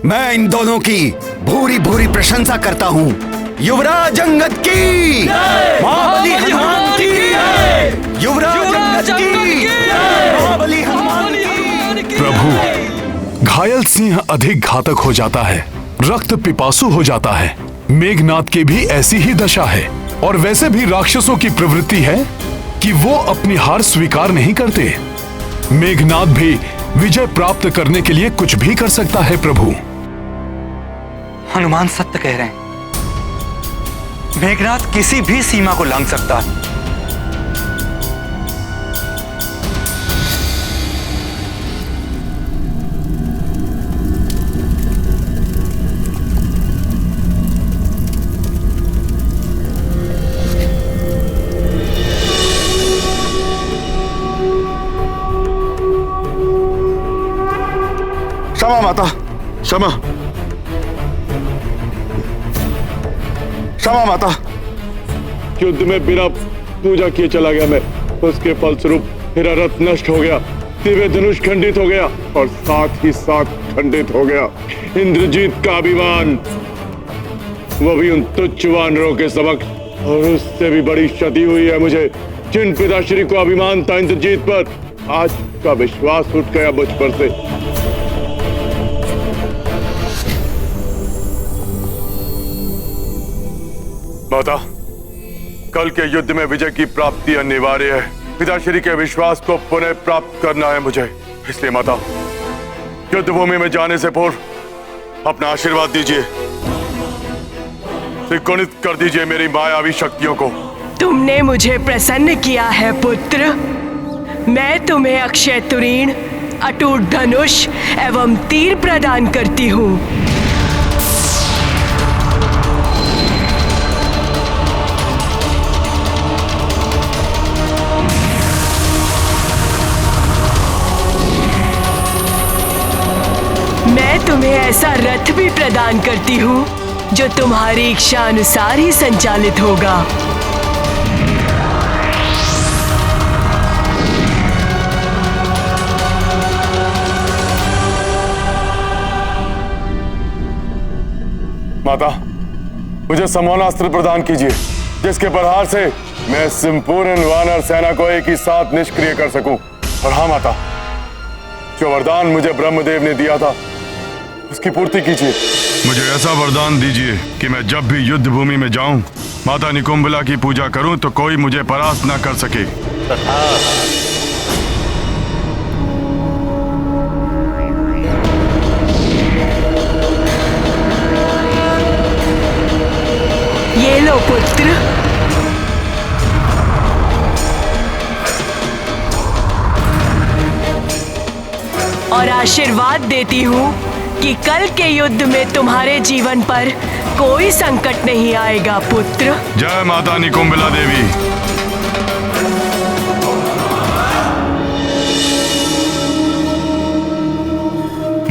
मैं इन दोनों की भूरी भूरी प्रशंसा करता हूं। युवराज अंगद की, महाबली हनुमान की, युवराज अंगद की, महाबली हनुमान की। प्रभु, घायल सिंह अधिक घातक हो जाता है, रक्त पिपासु हो जाता है। मेघनाद की भी ऐसी ही दशा है। और वैसे भी राक्षसों की प्रवृत्ति है कि वो अपनी हार स्वीकार नहीं करते। मेघनाद भी विजय प्राप्त करने के लिए कुछ भी कर सकता है। प्रभु, हनुमान सत्य कह रहे हैं। मेघनाद किसी भी सीमा को लांघ सकता है। क्षमा माता, क्षमा, क्षमा माता। युद्ध में बिना पूजा किए चला गया मैं। उसके फलस्वरूप मेरा रथ नष्ट हो गया, दिव्य धनुष खंडित हो गया और साथ ही साथ खंडित हो गया इंद्रजीत का अभिमान, वो भी उन तुच्छ वानरों के समक्ष। और उससे भी बड़ी क्षति हुई है मुझे। जिन पिताश्री को अभिमान था इंद्रजीत पर, आज का विश्वास उठ गया मुझ पर से। माता, कल के युद्ध में विजय की प्राप्ति अनिवार्य है। पिताश्री के विश्वास को पुनः प्राप्त करना है मुझे। इसलिए माता, युद्ध भूमि में जाने से पूर्व अपना आशीर्वाद दीजिए, त्रिकोणित कर दीजिए मेरी मायावी शक्तियों को। तुमने मुझे प्रसन्न किया है पुत्र। मैं तुम्हें अक्षय तुरीण, अटूट धनुष एवं तीर प्रदान करती हूँ। मैं तुम्हें ऐसा रथ भी प्रदान करती हूँ जो तुम्हारी इच्छा अनुसार ही संचालित होगा। माता, मुझे समौनास्त्र प्रदान कीजिए, जिसके प्रहार से मैं संपूर्ण वानर सेना को एक ही साथ निष्क्रिय कर सकूं। और हाँ माता, जो वरदान मुझे ब्रह्मदेव ने दिया था, उसकी पूर्ति कीजिए। मुझे ऐसा वरदान दीजिए कि मैं जब भी युद्ध भूमि में जाऊं, माता निकुंभला की पूजा करूं तो कोई मुझे परास्त न कर सके। ये लो पुत्र, और आशीर्वाद देती हूँ कि कल के युद्ध में तुम्हारे जीवन पर कोई संकट नहीं आएगा पुत्र। जय माता निकुंभला देवी।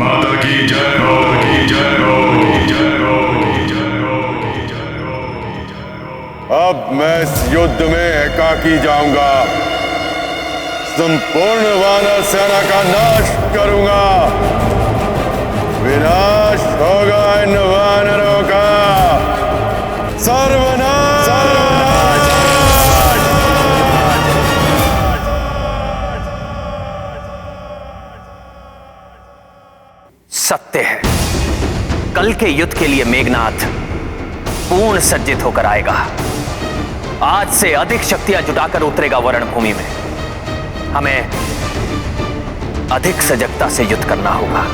माता की जय, माता की जय, माता की जय, माता की जय, माता की जय, माता की जय। अब मैं इस युद्ध में एकाकी जाऊंगा, संपूर्ण वानर सेना का नाश करूंगा। विनाश होगा इन वानरों का, सर्वनाश। सत्य है, कल के युद्ध के लिए मेघनाथ पूर्ण सज्जित होकर आएगा। आज से अधिक शक्तियां जुटाकर उतरेगा वरण भूमि में। हमें अधिक सजगता से युद्ध करना होगा।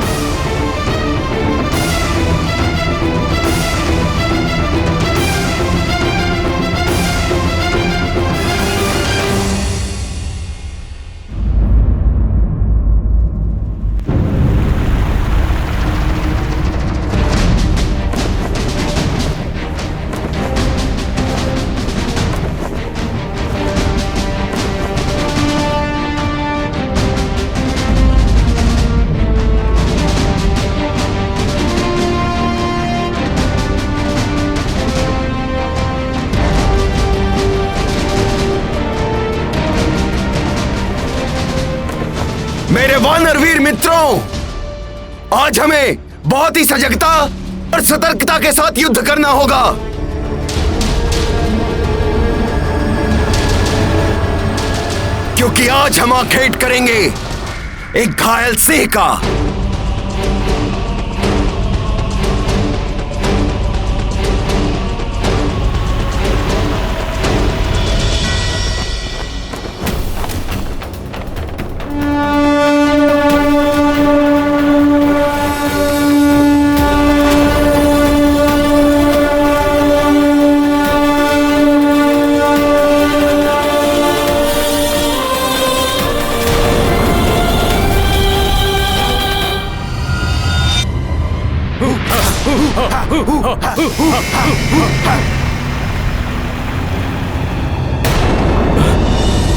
मेरे वानरवीर मित्रों, आज हमें बहुत ही सजगता और सतर्कता के साथ युद्ध करना होगा। क्योंकि आज हम आखेट करेंगे एक घायल सिंह का।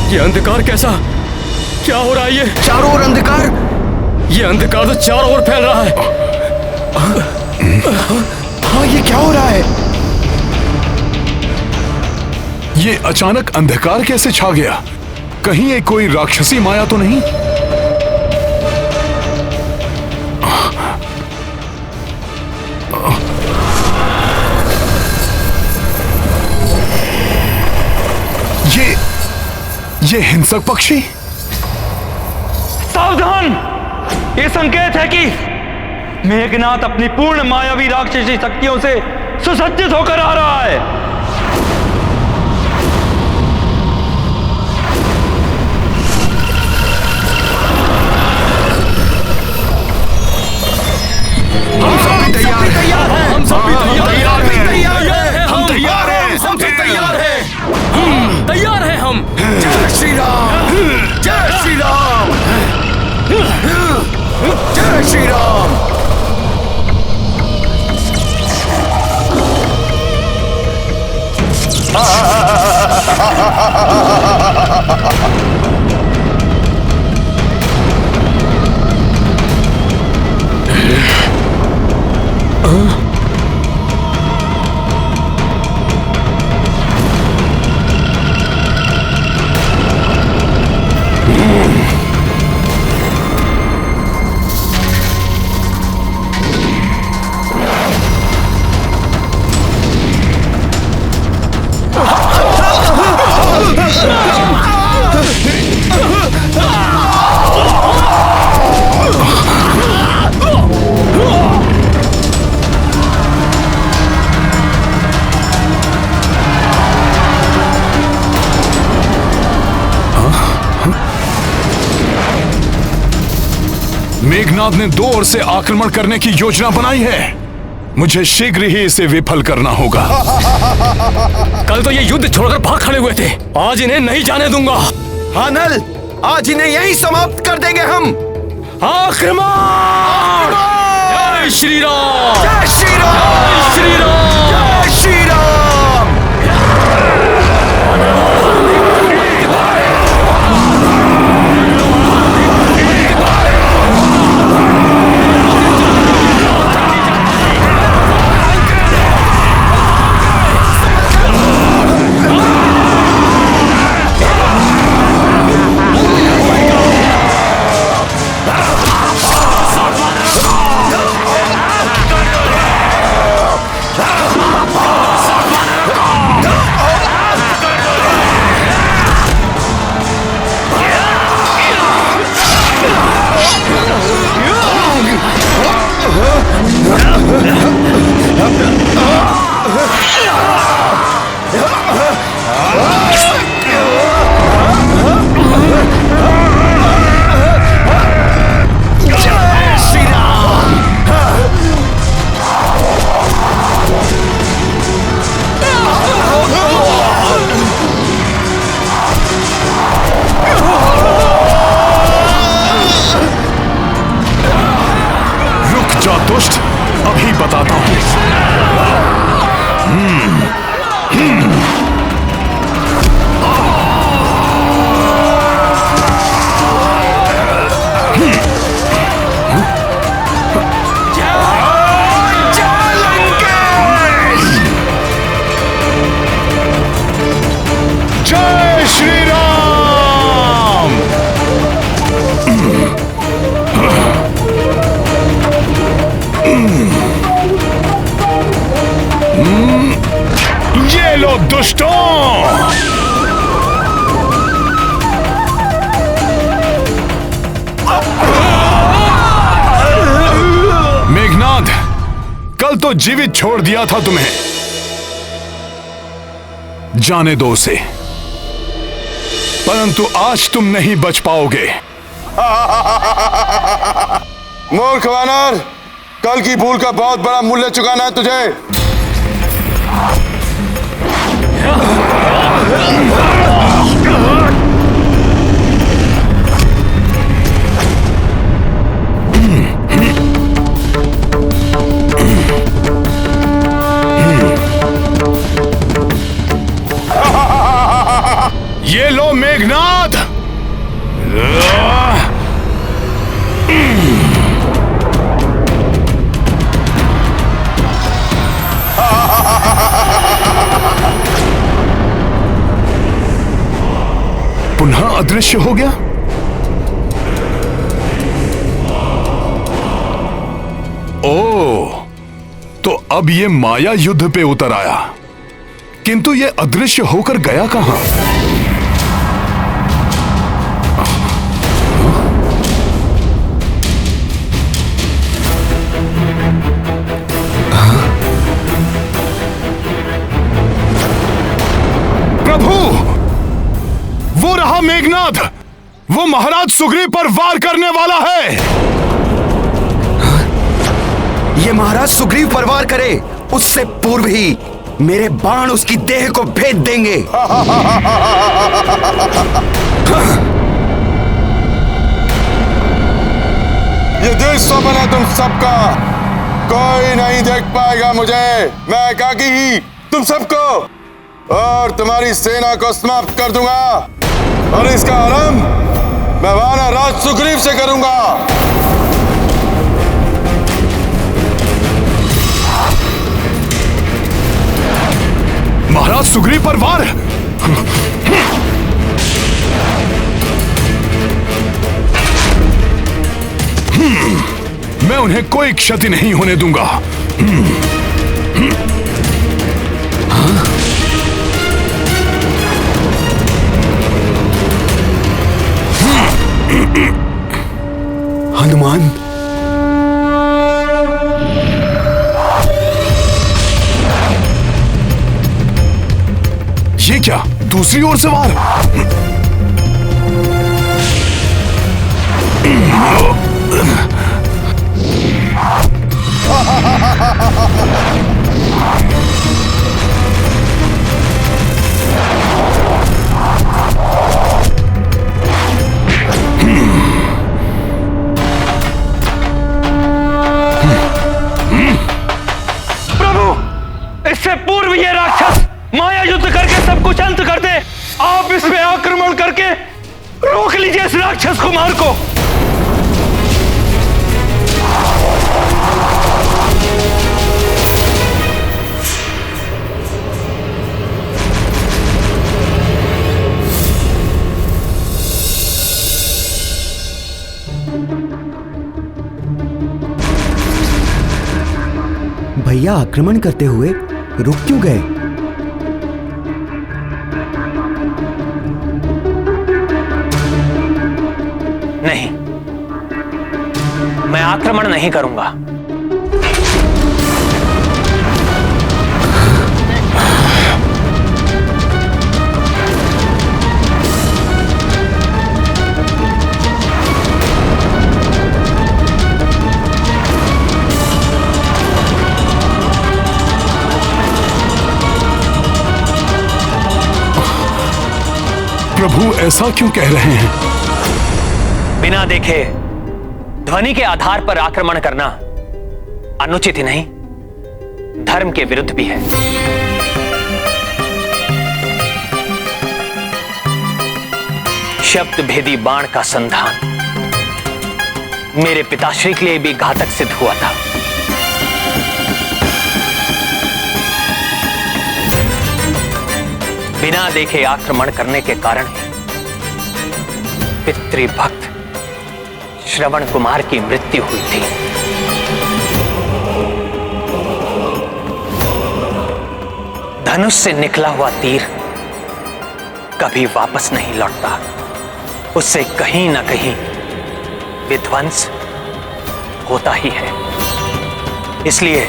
ये अंधकार कैसा? क्या हो रहा है? ये चारों ओर अंधकार। ये अंधकार तो चारों ओर फैल रहा है। हाँ, ये क्या हो रहा है? ये अचानक अंधकार कैसे छा गया? कहीं ये कोई राक्षसी माया तो नहीं? ये हिंसक पक्षी। सावधान! ये संकेत है कि मेघनाथ अपनी पूर्ण मायावी राक्षसी शक्तियों से सुसज्जित होकर आ रहा है। हम सब भी तैयार हैं। हम सब भी तैयार हैं। हम तैयार हैं। हम सब तैयार हैं। तैयार हैं हम। जय श्री राम, जय श्री राम, जय श्री राम। मेघनाथ ने दो ओर से आक्रमण करने की योजना बनाई है। मुझे शीघ्र ही इसे विफल करना होगा। कल तो ये युद्ध छोड़कर भाग खड़े हुए थे, आज इन्हें नहीं जाने दूंगा। हाँ नल, आज इन्हें यहीं समाप्त कर देंगे हम। आक्रमण! जय श्री राम! जय श्री राम! जय श्री राम! जय श्री राम! दुष्ट, अभी बताता हूं। जय श्री राम! ये लो दुष्टों! मेघनाद, कल तो जीवित छोड़ दिया था तुम्हें, जाने दो उसे, परंतु आज तुम नहीं बच पाओगे। मूर्ख वानर, कल की भूल का बहुत बड़ा मूल्य चुकाना है तुझे। ये लो मेघनाद! पुनः अदृश्य हो गया। ओह, तो अब ये माया युद्ध पे उतर आया, किंतु ये अदृश्य होकर गया कहां? प्रभु, वो रहा मेघनाद, वो महाराज सुग्रीव पर वार करने वाला है। ये महाराज सुग्रीव पर वार करे उससे पूर्व ही मेरे बाण उसकी देह को भेद देंगे। ये दिल स्वप्न है तुम सबका, कोई नहीं देख पाएगा मुझे। मैं एकाकी ही तुम सबको और तुम्हारी सेना को समाप्त कर दूंगा, और इसका आरंभ मैं वानर राज सुग्रीव से करूंगा। महाराज सुग्रीव पर वार! मैं उन्हें कोई क्षति नहीं होने दूंगा। हनुमान, ये क्या, दूसरी ओर से वार? सब कुछ अंत कर दे। आप इस पे आक्रमण करके रोक लीजिए इस राक्षस कुमार को। भैया आक्रमण करते हुए रुक क्यों गए? नहीं, मैं आक्रमण नहीं करूंगा। प्रभु ऐसा क्यों कह रहे हैं? बिना देखे ध्वनि के आधार पर आक्रमण करना अनुचित ही नहीं, धर्म के विरुद्ध भी है। शब्द भेदी बाण का संधान मेरे पिताश्री के लिए भी घातक सिद्ध हुआ था। बिना देखे आक्रमण करने के कारण पितृभक्त श्रवण कुमार की मृत्यु हुई थी। धनुष से निकला हुआ तीर कभी वापस नहीं लौटता, उससे कहीं ना कहीं विध्वंस होता ही है। इसलिए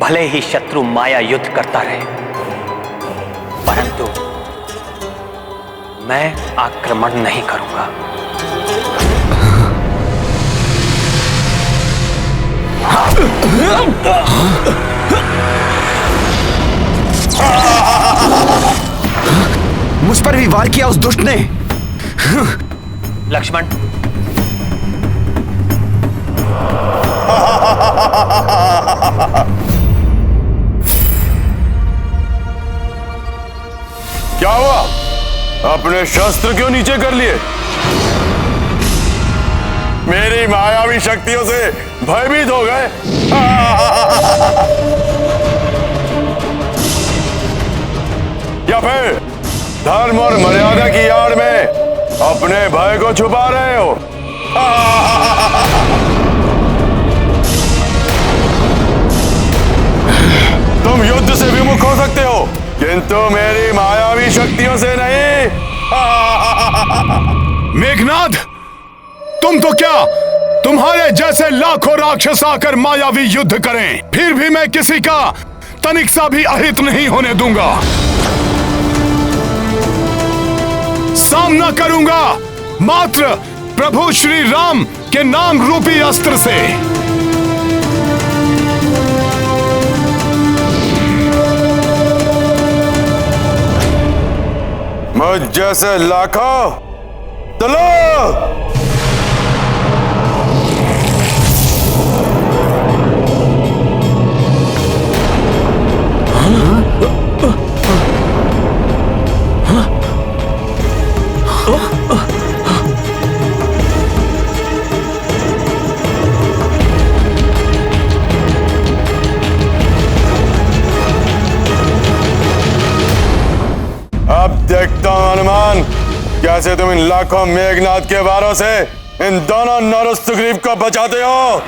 भले ही शत्रु माया युद्ध करता रहे, परंतु मैं आक्रमण नहीं करूंगा। मुझ पर भी वार किया उस दुष्ट ने। लक्ष्मण, क्या हुआ? अपने शस्त्र क्यों नीचे कर लिए? मेरी मायावी शक्तियों से भयभीत हो गए? या फिर धर्म और मर्यादा की आड़ में अपने भय को छुपा रहे हो? तुम युद्ध से विमुख हो सकते हो, किंतु मेरी मायावी शक्तियों से नहीं। मेघनाद, तुम तो क्या, तुम्हारे जैसे लाखों राक्षस आकर मायावी युद्ध करें, फिर भी मैं किसी का तनिक सा भी अहित नहीं होने दूंगा। सामना करूंगा मात्र प्रभु श्री राम के नाम रूपी अस्त्र से। मुझ जैसे लाखों चलो। अब देखता हूं हनुमान, कैसे तुम इन लाखों मेघनाद के वारों से इन दोनों नर सुग्रीव को बचाते हो।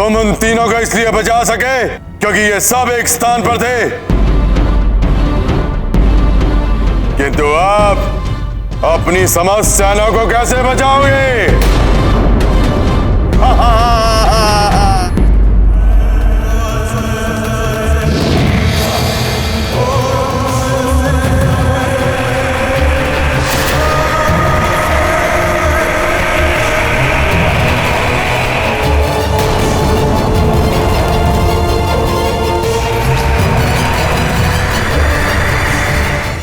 तुम उन तीनों को इसलिए बचा सके क्योंकि ये सब एक स्थान पर थे, किंतु आप अपनी समस्त सेना को कैसे बचाओगे?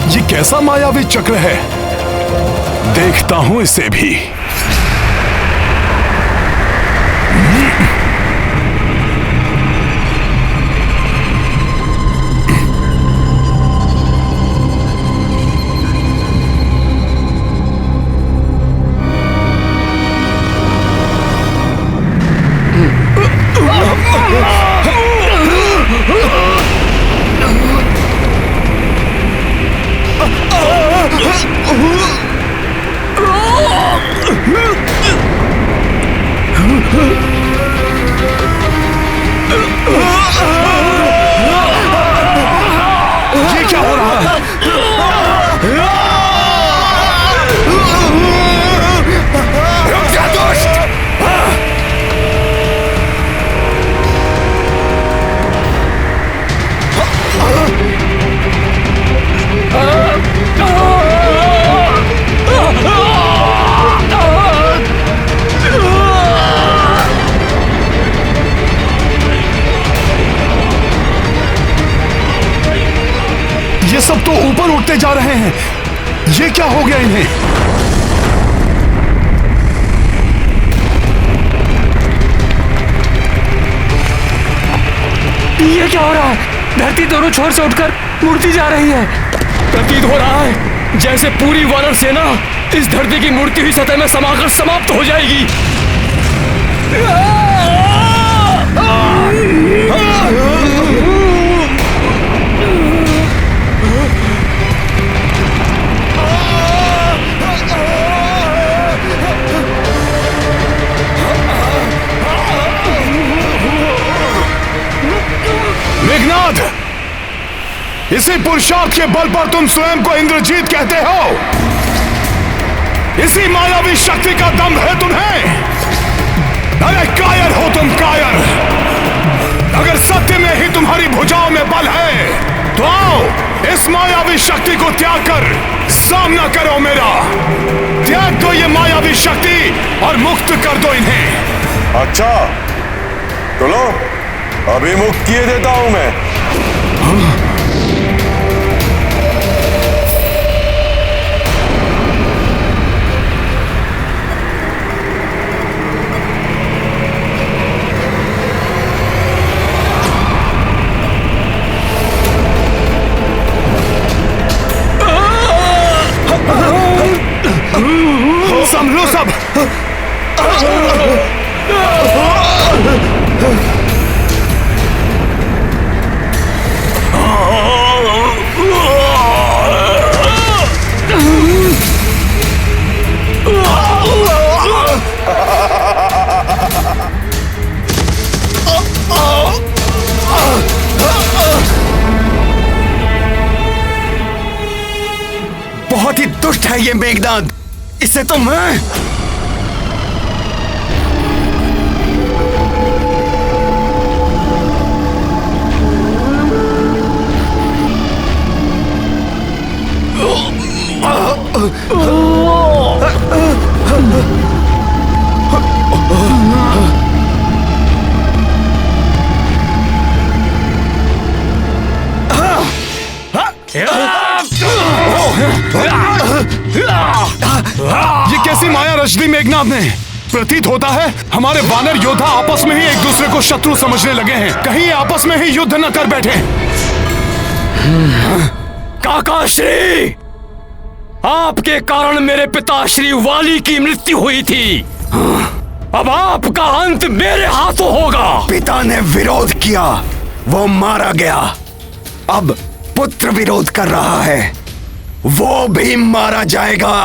ये कैसा मायावी चक्र है, देखता हूं इसे भी। ये क्या हो रहा है? रुक जा दुष्ट! ये सब तो ऊपर उठते जा रहे हैं, ये क्या हो गया इन्हें? ये क्या हो रहा है? धरती दोनों छोर से उठकर मुड़ती जा रही है। प्रतीत हो रहा है जैसे पूरी वानर सेना इस धरती की मुड़ती हुई सतह में समाकर समाप्त हो जाएगी। मेघनाद, इसी पुरुषार्थ के बल पर तुम स्वयं को इंद्रजीत कहते हो। इसी मायावी शक्ति का दम है तुम्हें। अरे कायर हो तुम, कायर। अगर सत्य में ही तुम्हारी भुजाओं में बल है तो आओ इस मायावी शक्ति को त्याग कर सामना करो मेरा। त्याग दो ये मायावी शक्ति और मुक्त कर दो इन्हें। अच्छा तो लो, अभी मुक्त किए देता हूं मैं। संभलो सब। बहुत ही दुष्ट है ये मेघनाद, इसे तो मैं ये कैसी माया रच दी मेघनाद ने? प्रतीत होता है हमारे वानर योद्धा आपस में ही एक दूसरे को शत्रु समझने लगे हैं। कहीं ये आपस में ही युद्ध न कर बैठे। काका श्री, आपके कारण मेरे पिता श्री वाली की मृत्यु हुई थी। अब आपका अंत मेरे हाथों होगा। पिता ने विरोध किया, वो मारा गया। अब पुत्र विरोध कर रहा है, वो भी मारा जाएगा।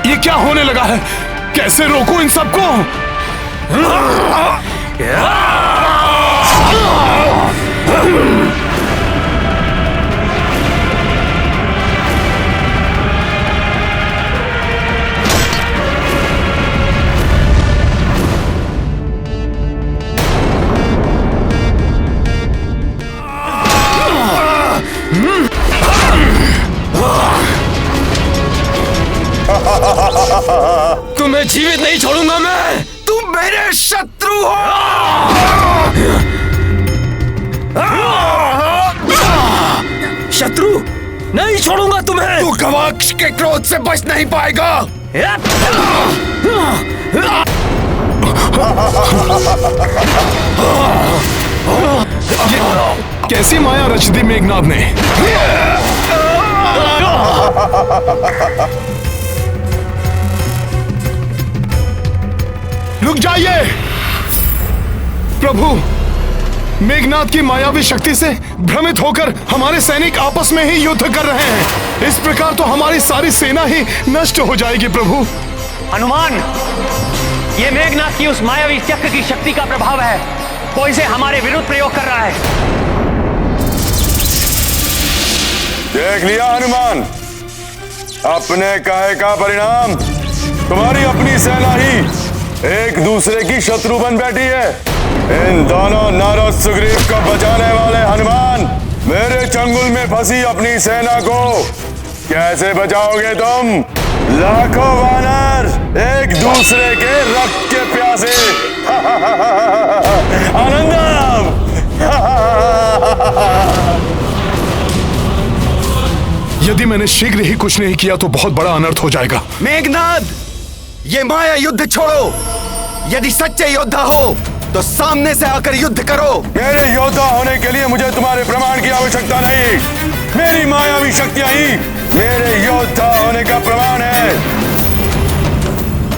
ये क्या होने लगा है? कैसे रोकूं इन सबको? तुम्हें जीवित नहीं छोड़ूंगा मैं। तुम मेरे शत्रु हो। शत्रु नहीं छोड़ूंगा तुम्हें। तू गवाक्ष के क्रोध से बच नहीं पाएगा। कैसी माया रच दी मेघनाद ने। रुक जाइए प्रभु। मेघनाद की मायावी शक्ति से भ्रमित होकर हमारे सैनिक आपस में ही युद्ध कर रहे हैं। इस प्रकार तो हमारी सारी सेना ही नष्ट हो जाएगी प्रभु। हनुमान, ये मेघनाद की उस मायावी चक्र की शक्ति का प्रभाव है। कोई इसे हमारे विरुद्ध प्रयोग कर रहा है। देख लिया हनुमान, अपने कहे का परिणाम। तुम्हारी अपनी सेना ही एक दूसरे की शत्रु बन बैठी है। इन दोनों नारद सुग्रीव को बचाने वाले हनुमान, मेरे चंगुल में फंसी अपनी सेना को कैसे बचाओगे तुम? लाखों वानर एक दूसरे के रक्त के प्यासे। आनंदम। यदि मैंने शीघ्र ही कुछ नहीं किया तो बहुत बड़ा अनर्थ हो जाएगा। मेघनाद, ये माया युद्ध छोड़ो। यदि सच्चे योद्धा हो तो सामने से आकर युद्ध करो। मेरे योद्धा होने के लिए मुझे तुम्हारे प्रमाण की आवश्यकता नहीं। मेरी मायावी शक्तियां ही मेरे योद्धा होने का प्रमाण है।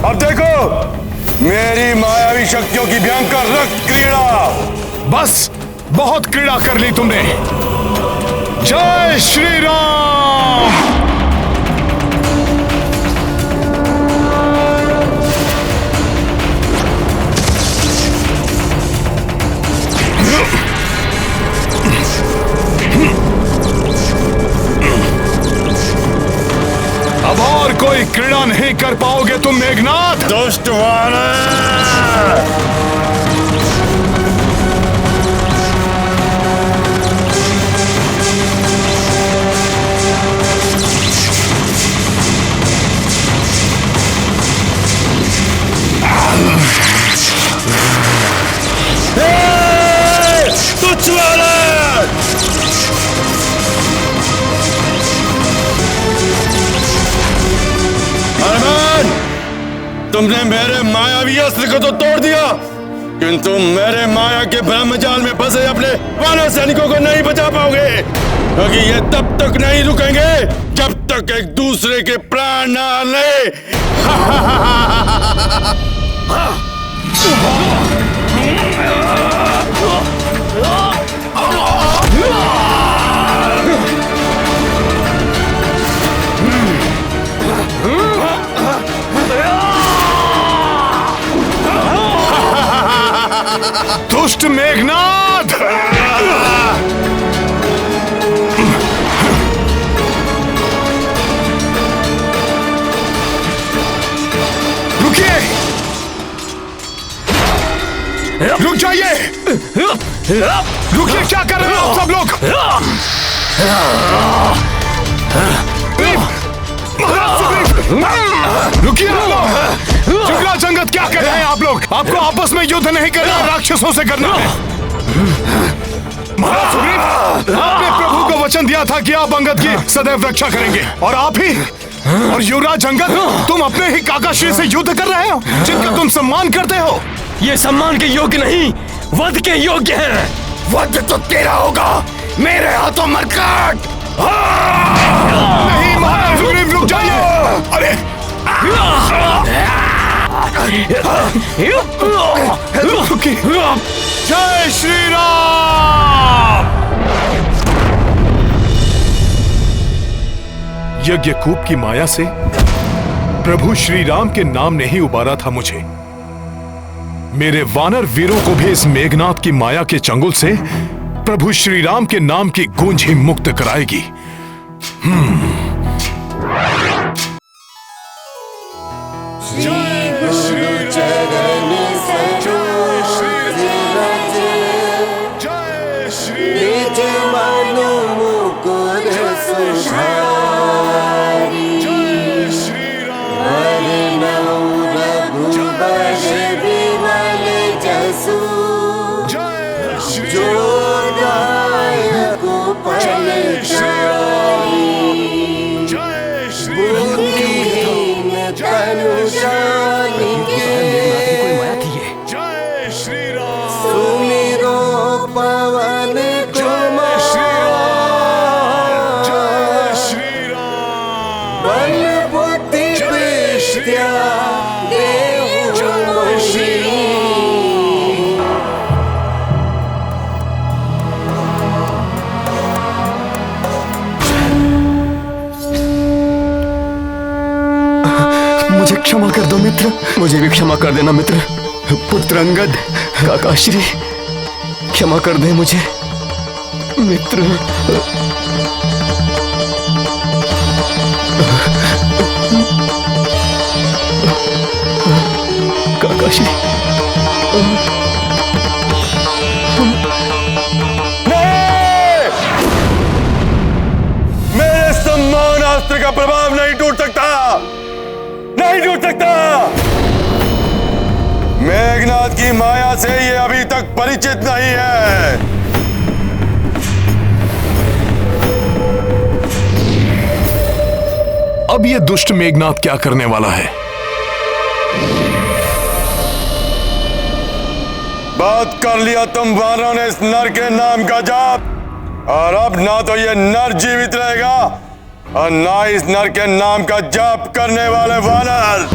अब देखो मेरी मायावी शक्तियों की भयंकर रक्त क्रीड़ा। बस बहुत क्रीड़ा कर ली तुमने। जय श्री राम। अब और कोई क्रीड़ा नहीं कर पाओगे तुम मेघनाद। दुष्ट वानर। तुच्छ वानर। हनुमान, तुमने मेरे मायावी अस्त्र को तो तोड़ दिया, किंतु मेरे माया के ब्रह्मजाल में फंसे अपने वानर सैनिकों को नहीं बचा पाओगे, क्योंकि ये तब तक नहीं रुकेंगे जब तक एक दूसरे के प्राण न ले। दुष्ट मेघनाद। रुकिए, रुक जाइए। रुकिए, क्या कर रहे हो सब लोग? रुकिए आप लोग। जुगला जंगत क्या कर रहे हैं आप लोग? आपको आपस में युद्ध नहीं करना, राक्षसों से करना है। महाराज सुग्रीव, आपने प्रभु को वचन दिया था कि आप अंगद की सदैव रक्षा करेंगे, और आप ही और युवराज अंगद तुम अपने ही काकाश्री से युद्ध कर रहे हो जिनका तुम सम्मान करते हो। ये सम्मान के योग्य नहीं, वध के योग्य हैं। वध तो तेरा होगा, मेरे हाथों मरकट। नहीं महाराज सुग्रीव, रुक जाइए। अरे जय श्री राम। यज्ञकूप की माया से प्रभु श्री राम के नाम ने ही उबारा था मुझे। मेरे वानर वीरों को भी इस मेघनाथ की माया के चंगुल से प्रभु श्री राम के नाम की गूंज ही मुक्त कराएगी। मुझे क्षमा कर दो मित्र, मुझे भी क्षमा कर देना मित्र। पुत्र अंगद, काका श्री, क्षमा कर दे मुझे मित्र। काका श्री, मेरे सम्मान अस्त्र का प्रभाव नहीं टूट सकता, नहीं टूट सकता। मेघनाथ की माया से ये अभी तक परिचित नहीं है। अब ये दुष्ट मेघनाथ क्या करने वाला है? बात कर लिया तुम वानरों ने इस नर के नाम का जाप, और अब ना तो ये नर जीवित रहेगा और ना इस नर के नाम का जाप करने वाले वानर।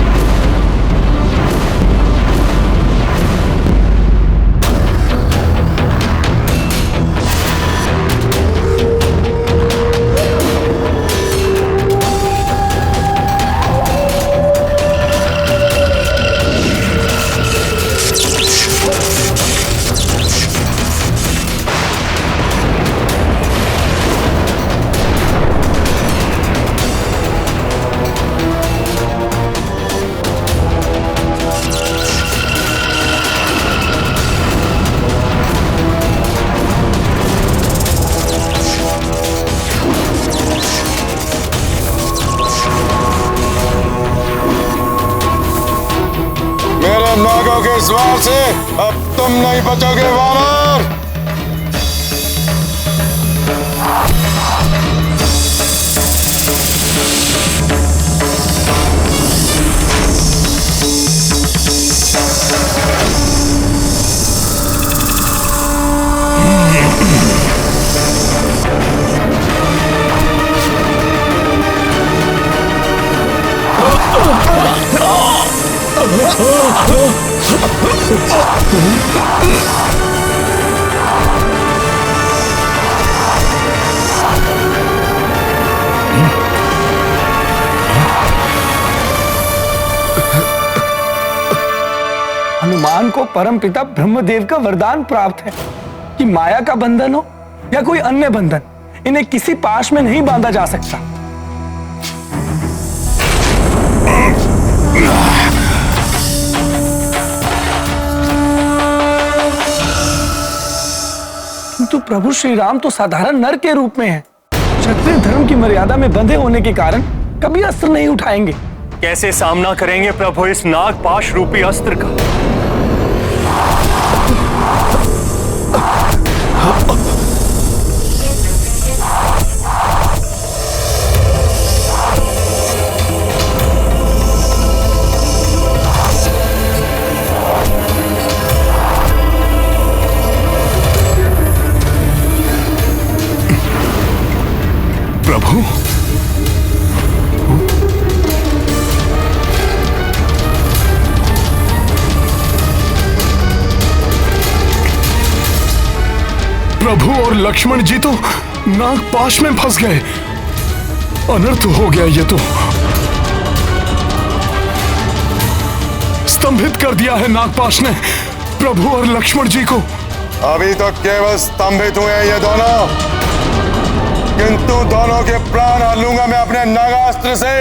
नागों के स्वार से अब तुम नहीं बचोगे वानर। हनुमान को परमपिता ब्रह्मदेव का वरदान प्राप्त है कि माया का बंधन हो या कोई अन्य बंधन, इन्हें किसी पाश में नहीं बांधा जा सकता। किंतु प्रभु श्री राम तो साधारण नर के रूप में हैं। क्षत्रिय धर्म की मर्यादा में बंधे होने के कारण कभी अस्त्र नहीं उठाएंगे। कैसे सामना करेंगे प्रभु इस नागपाश रूपी अस्त्र का? लक्ष्मण जी तो नागपाश में फंस गए। अनर्थ हो गया, ये तो स्तंभित कर दिया है नागपाश ने प्रभु और लक्ष्मण जी को। अभी तो केवल स्तंभित हुए हैं ये दोनों, किंतु दोनों के प्राण हर लूंगा मैं अपने नागास्त्र से।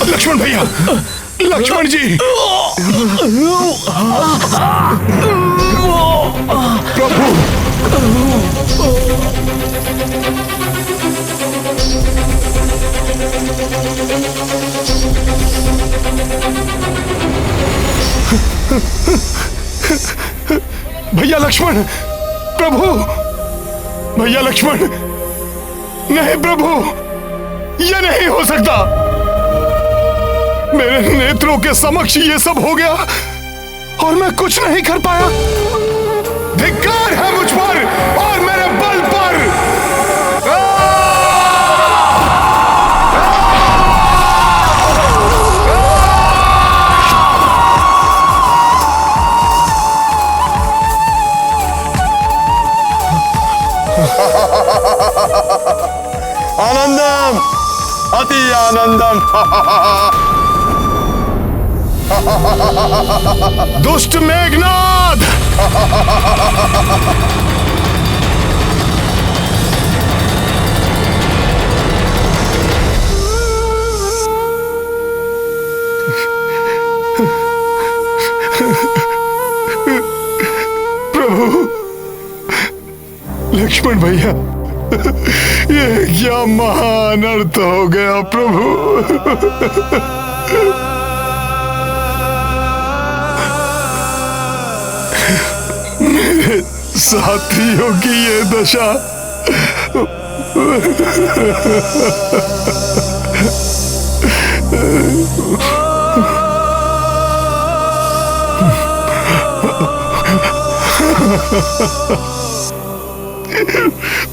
लक्ष्मण भैया, लक्ष्मण जी, प्रभु, भैया लक्ष्मण, प्रभु, भैया लक्ष्मण, नहीं प्रभु, यह नहीं हो सकता। मेरे नेत्रों के समक्ष ये सब हो गया और मैं कुछ नहीं कर पाया। धिक्कार है मुझ पर और मेरे बल पर। आनंदम, अति आनंदम। दुष्ट मेघनाद, प्रभु, लक्ष्मण भैया, ये क्या महान अर्थ हो गया प्रभु। मेरे साथियों की ये दशा।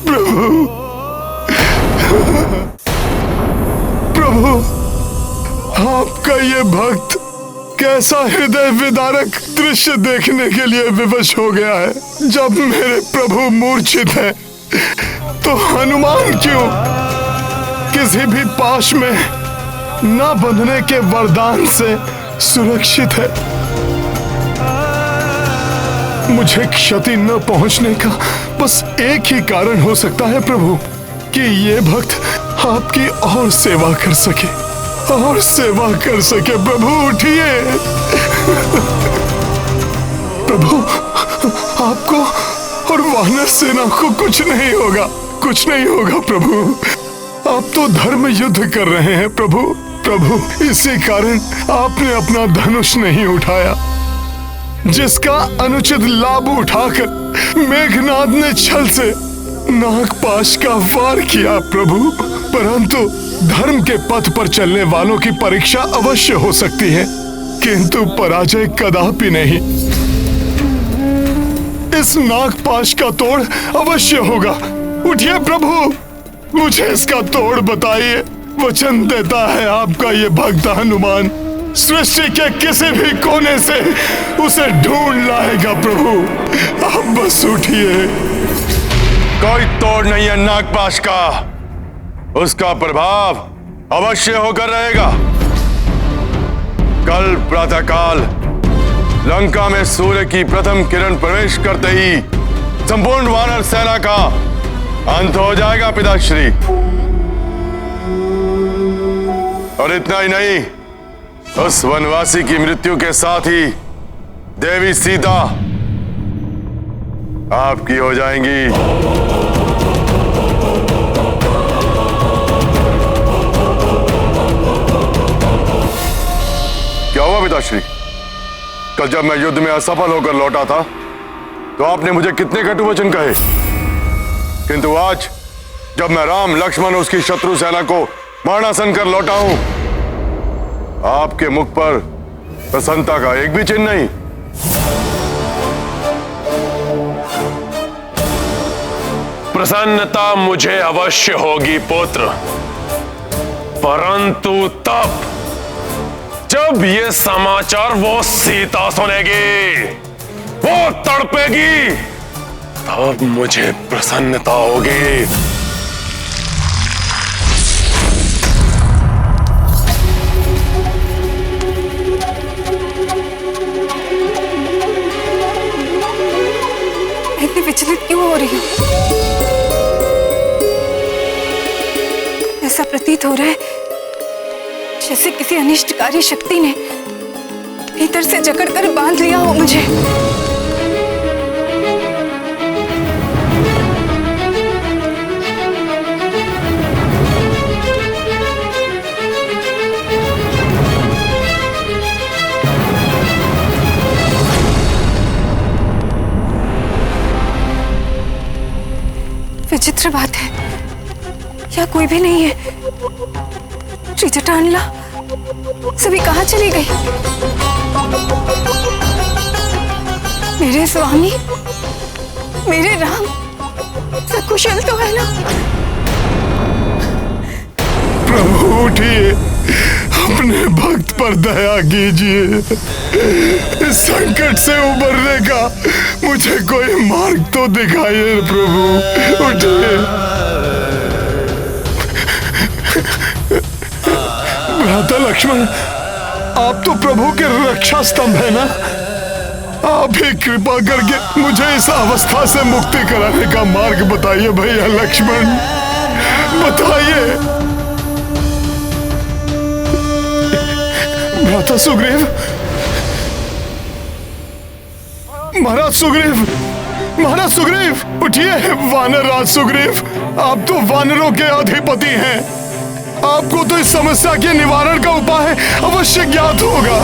प्रभु, प्रभु, आपका ये भक्त कैसा हृदय विदारक दृश्य देखने के लिए विवश हो गया है। जब मेरे प्रभु मूर्छित है तो हनुमान क्यों किसी भी पाश में न बंधने के वरदान से सुरक्षित है। मुझे क्षति न पहुंचने का बस एक ही कारण हो सकता है प्रभु, कि ये भक्त आपकी और सेवा कर सके, और सेवा कर सके। प्रभु उठिए। प्रभु, आपको और वानर सेना को कुछ नहीं होगा, कुछ नहीं होगा प्रभु। आप तो धर्म युद्ध कर रहे हैं प्रभु। प्रभु, इसी कारण आपने अपना धनुष नहीं उठाया, जिसका अनुचित लाभ उठाकर मेघनाद ने छल से नागपाश का वार किया प्रभु। परंतु धर्म के पथ पर चलने वालों की परीक्षा अवश्य हो सकती है, किंतु पराजय कदापि नहीं। इस नागपाश का तोड़ अवश्य होगा। उठिए प्रभु, मुझे इसका तोड़ बताइए। वचन देता है आपका ये भक्त हनुमान सृष्टि के किसी भी कोने से उसे ढूंढ लाएगा प्रभु। आप बस उठिए। कोई तोड़ नहीं है नागपाश का, उसका प्रभाव अवश्य होकर रहेगा। कल प्रातःकाल लंका में सूर्य की प्रथम किरण प्रवेश करते ही संपूर्ण वानर सेना का अंत हो जाएगा पिताश्री। और इतना ही नहीं, उस वनवासी की मृत्यु के साथ ही देवी सीता आपकी हो जाएंगी। कल जब मैं युद्ध में असफल होकर लौटा था तो आपने मुझे कितने कटु वचन कहे, किंतु आज जब मैं राम लक्ष्मण उसकी शत्रु सेना को मारणासन कर लौटा हूं, आपके मुख पर प्रसन्नता का एक भी चिन्ह नहीं। प्रसन्नता मुझे अवश्य होगी पुत्र, परंतु तब जब ये समाचार वो सीता सुनेगी, वो तड़पेगी, तब मुझे प्रसन्नता होगी। इतनी विचलित क्यों हो रही हो? ऐसा प्रतीत हो रहा है जैसे किसी अनिष्टकारी शक्ति ने भीतर से जकड़कर बांध लिया हो मुझे। विचित्र बात है, या कोई भी नहीं है। त्रिजटानला सभी कहाँ चली गई? मेरे स्वामी, मेरे राम सकुशल तो है ना? प्रभु उठिए, अपने भक्त पर दया कीजिए। इस संकट से उबरने का मुझे कोई मार्ग तो दिखाइए प्रभु, उठिए। भ्राता लक्ष्मण, आप तो प्रभु के रक्षा स्तंभ है ना? आप ही कृपा करके मुझे इस अवस्था से मुक्ति कराने का मार्ग बताइए भैया लक्ष्मण, बताइए। भ्राता सुग्रीव, महाराज सुग्रीव, महाराज सुग्रीव, उठिए। वानर राज सुग्रीव, आप तो वानरों के अधिपति हैं, आपको तो इस समस्या के निवारण का उपाय अवश्य ज्ञात होगा।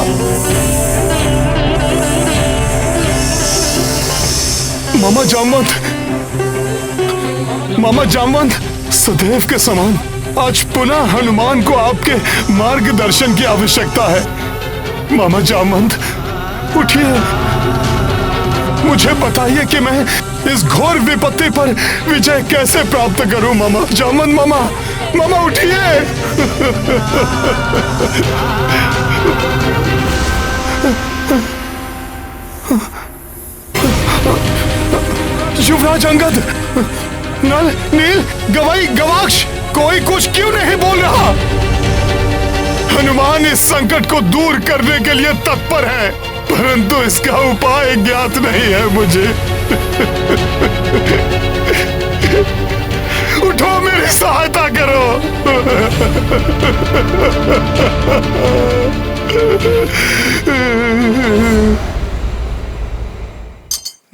मामा जामवंत, मामा जामवंत, सदैव के समान आज पुनः हनुमान को आपके मार्गदर्शन की आवश्यकता है। मामा जामवंत, उठिए, मुझे बताइए कि मैं इस घोर विपत्ति पर विजय कैसे प्राप्त करूं। मामा जामवंत, मामा, मामा उठिए। युवराज अंगद, नल, नील, गवाई, गवाक्ष, कोई कुछ क्यों नहीं बोल रहा? हनुमान इस संकट को दूर करने के लिए तत्पर है, परंतु इसका उपाय ज्ञात नहीं है मुझे। उठो, मेरी सहायता करो।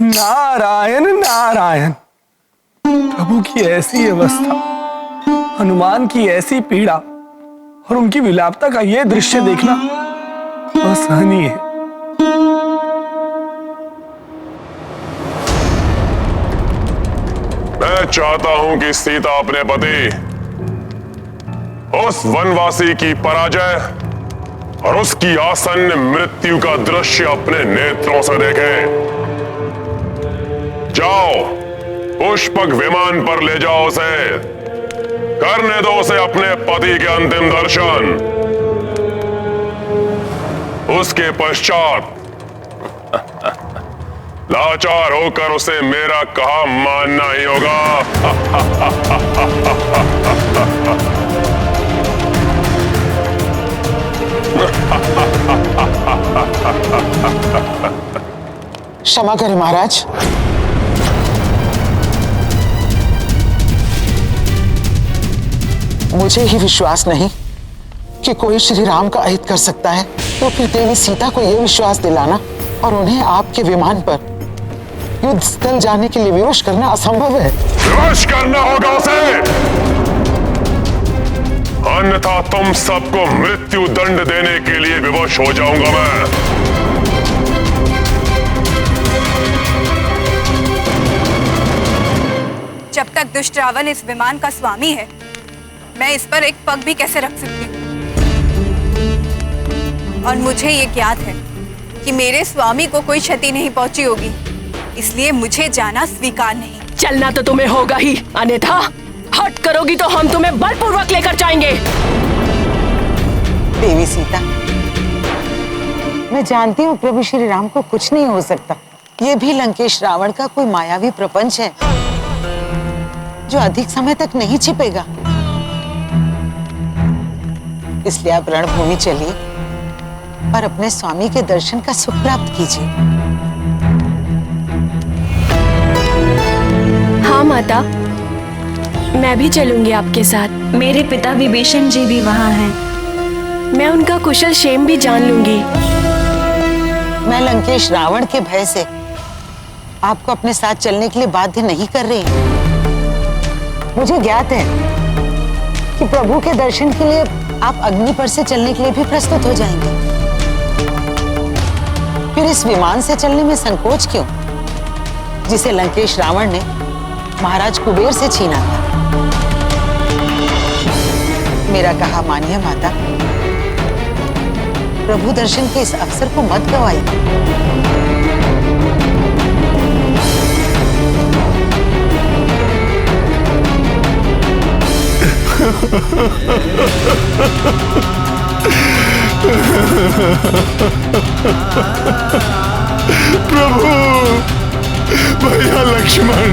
नारायण नारायण। प्रभु की ऐसी अवस्था, हनुमान की ऐसी पीड़ा और उनकी विलापता का यह दृश्य देखना असहनीय है। मैं चाहता हूं कि सीता अपने पति उस वनवासी की पराजय और उसकी आसन्न मृत्यु का दृश्य अपने नेत्रों से देखे। जाओ, पुष्पक विमान पर ले जाओ उसे, करने दो उसे अपने पति के अंतिम दर्शन। उसके पश्चात लाचार होकर उसे मेरा कहा मानना ही होगा। क्षमा करें महाराज, मुझे ही विश्वास नहीं कि कोई श्री राम का अहित कर सकता है, तो फिर देवी सीता को यह विश्वास दिलाना और उन्हें आपके विमान पर युद्ध स्थल जाने के लिए विवश करना असंभव है। विवश करना होगा उसे, अन्यथा तुम सबको मृत्यु दंड देने के लिए विवश हो जाऊंगा मैं। दुष्ट रावण इस विमान का स्वामी है, मैं इस पर एक पग भी कैसे रख सकती हूँ? और मुझे ये ज्ञात है कि मेरे स्वामी को कोई क्षति नहीं पहुंची होगी, इसलिए मुझे जाना स्वीकार नहीं। चलना तो तुम्हें होगा ही, अन्यथा हट करोगी तो हम तुम्हें बलपूर्वक लेकर जाएंगे। देवी सीता, मैं जानती हूँ प्रभु श्री राम को कुछ नहीं हो सकता। ये भी लंकेश रावण का कोई मायावी प्रपंच है जो अधिक समय तक नहीं छिपेगा। इसलिए आप रणभूमि चलिए और अपने स्वामी के दर्शन का सुख प्राप्त कीजिए। हाँ माता, मैं भी चलूंगी आपके साथ। मेरे पिता विभीषण जी भी वहाँ हैं। मैं उनका कुशल क्षेम भी जान लूंगी। मैं लंकेश रावण के भय से आपको अपने साथ चलने के लिए बाध्य नहीं कर रही। मुझे ज्ञात है कि प्रभु के दर्शन के लिए आप अग्नि पर से चलने के लिए भी प्रस्तुत हो जाएंगे। फिर इस विमान से चलने में संकोच क्यों, जिसे लंकेश रावण ने महाराज कुबेर से छीना था? मेरा कहा मानिए माता, प्रभु दर्शन के इस अवसर को मत गवाइए। प्रभु, भैया लक्ष्मण,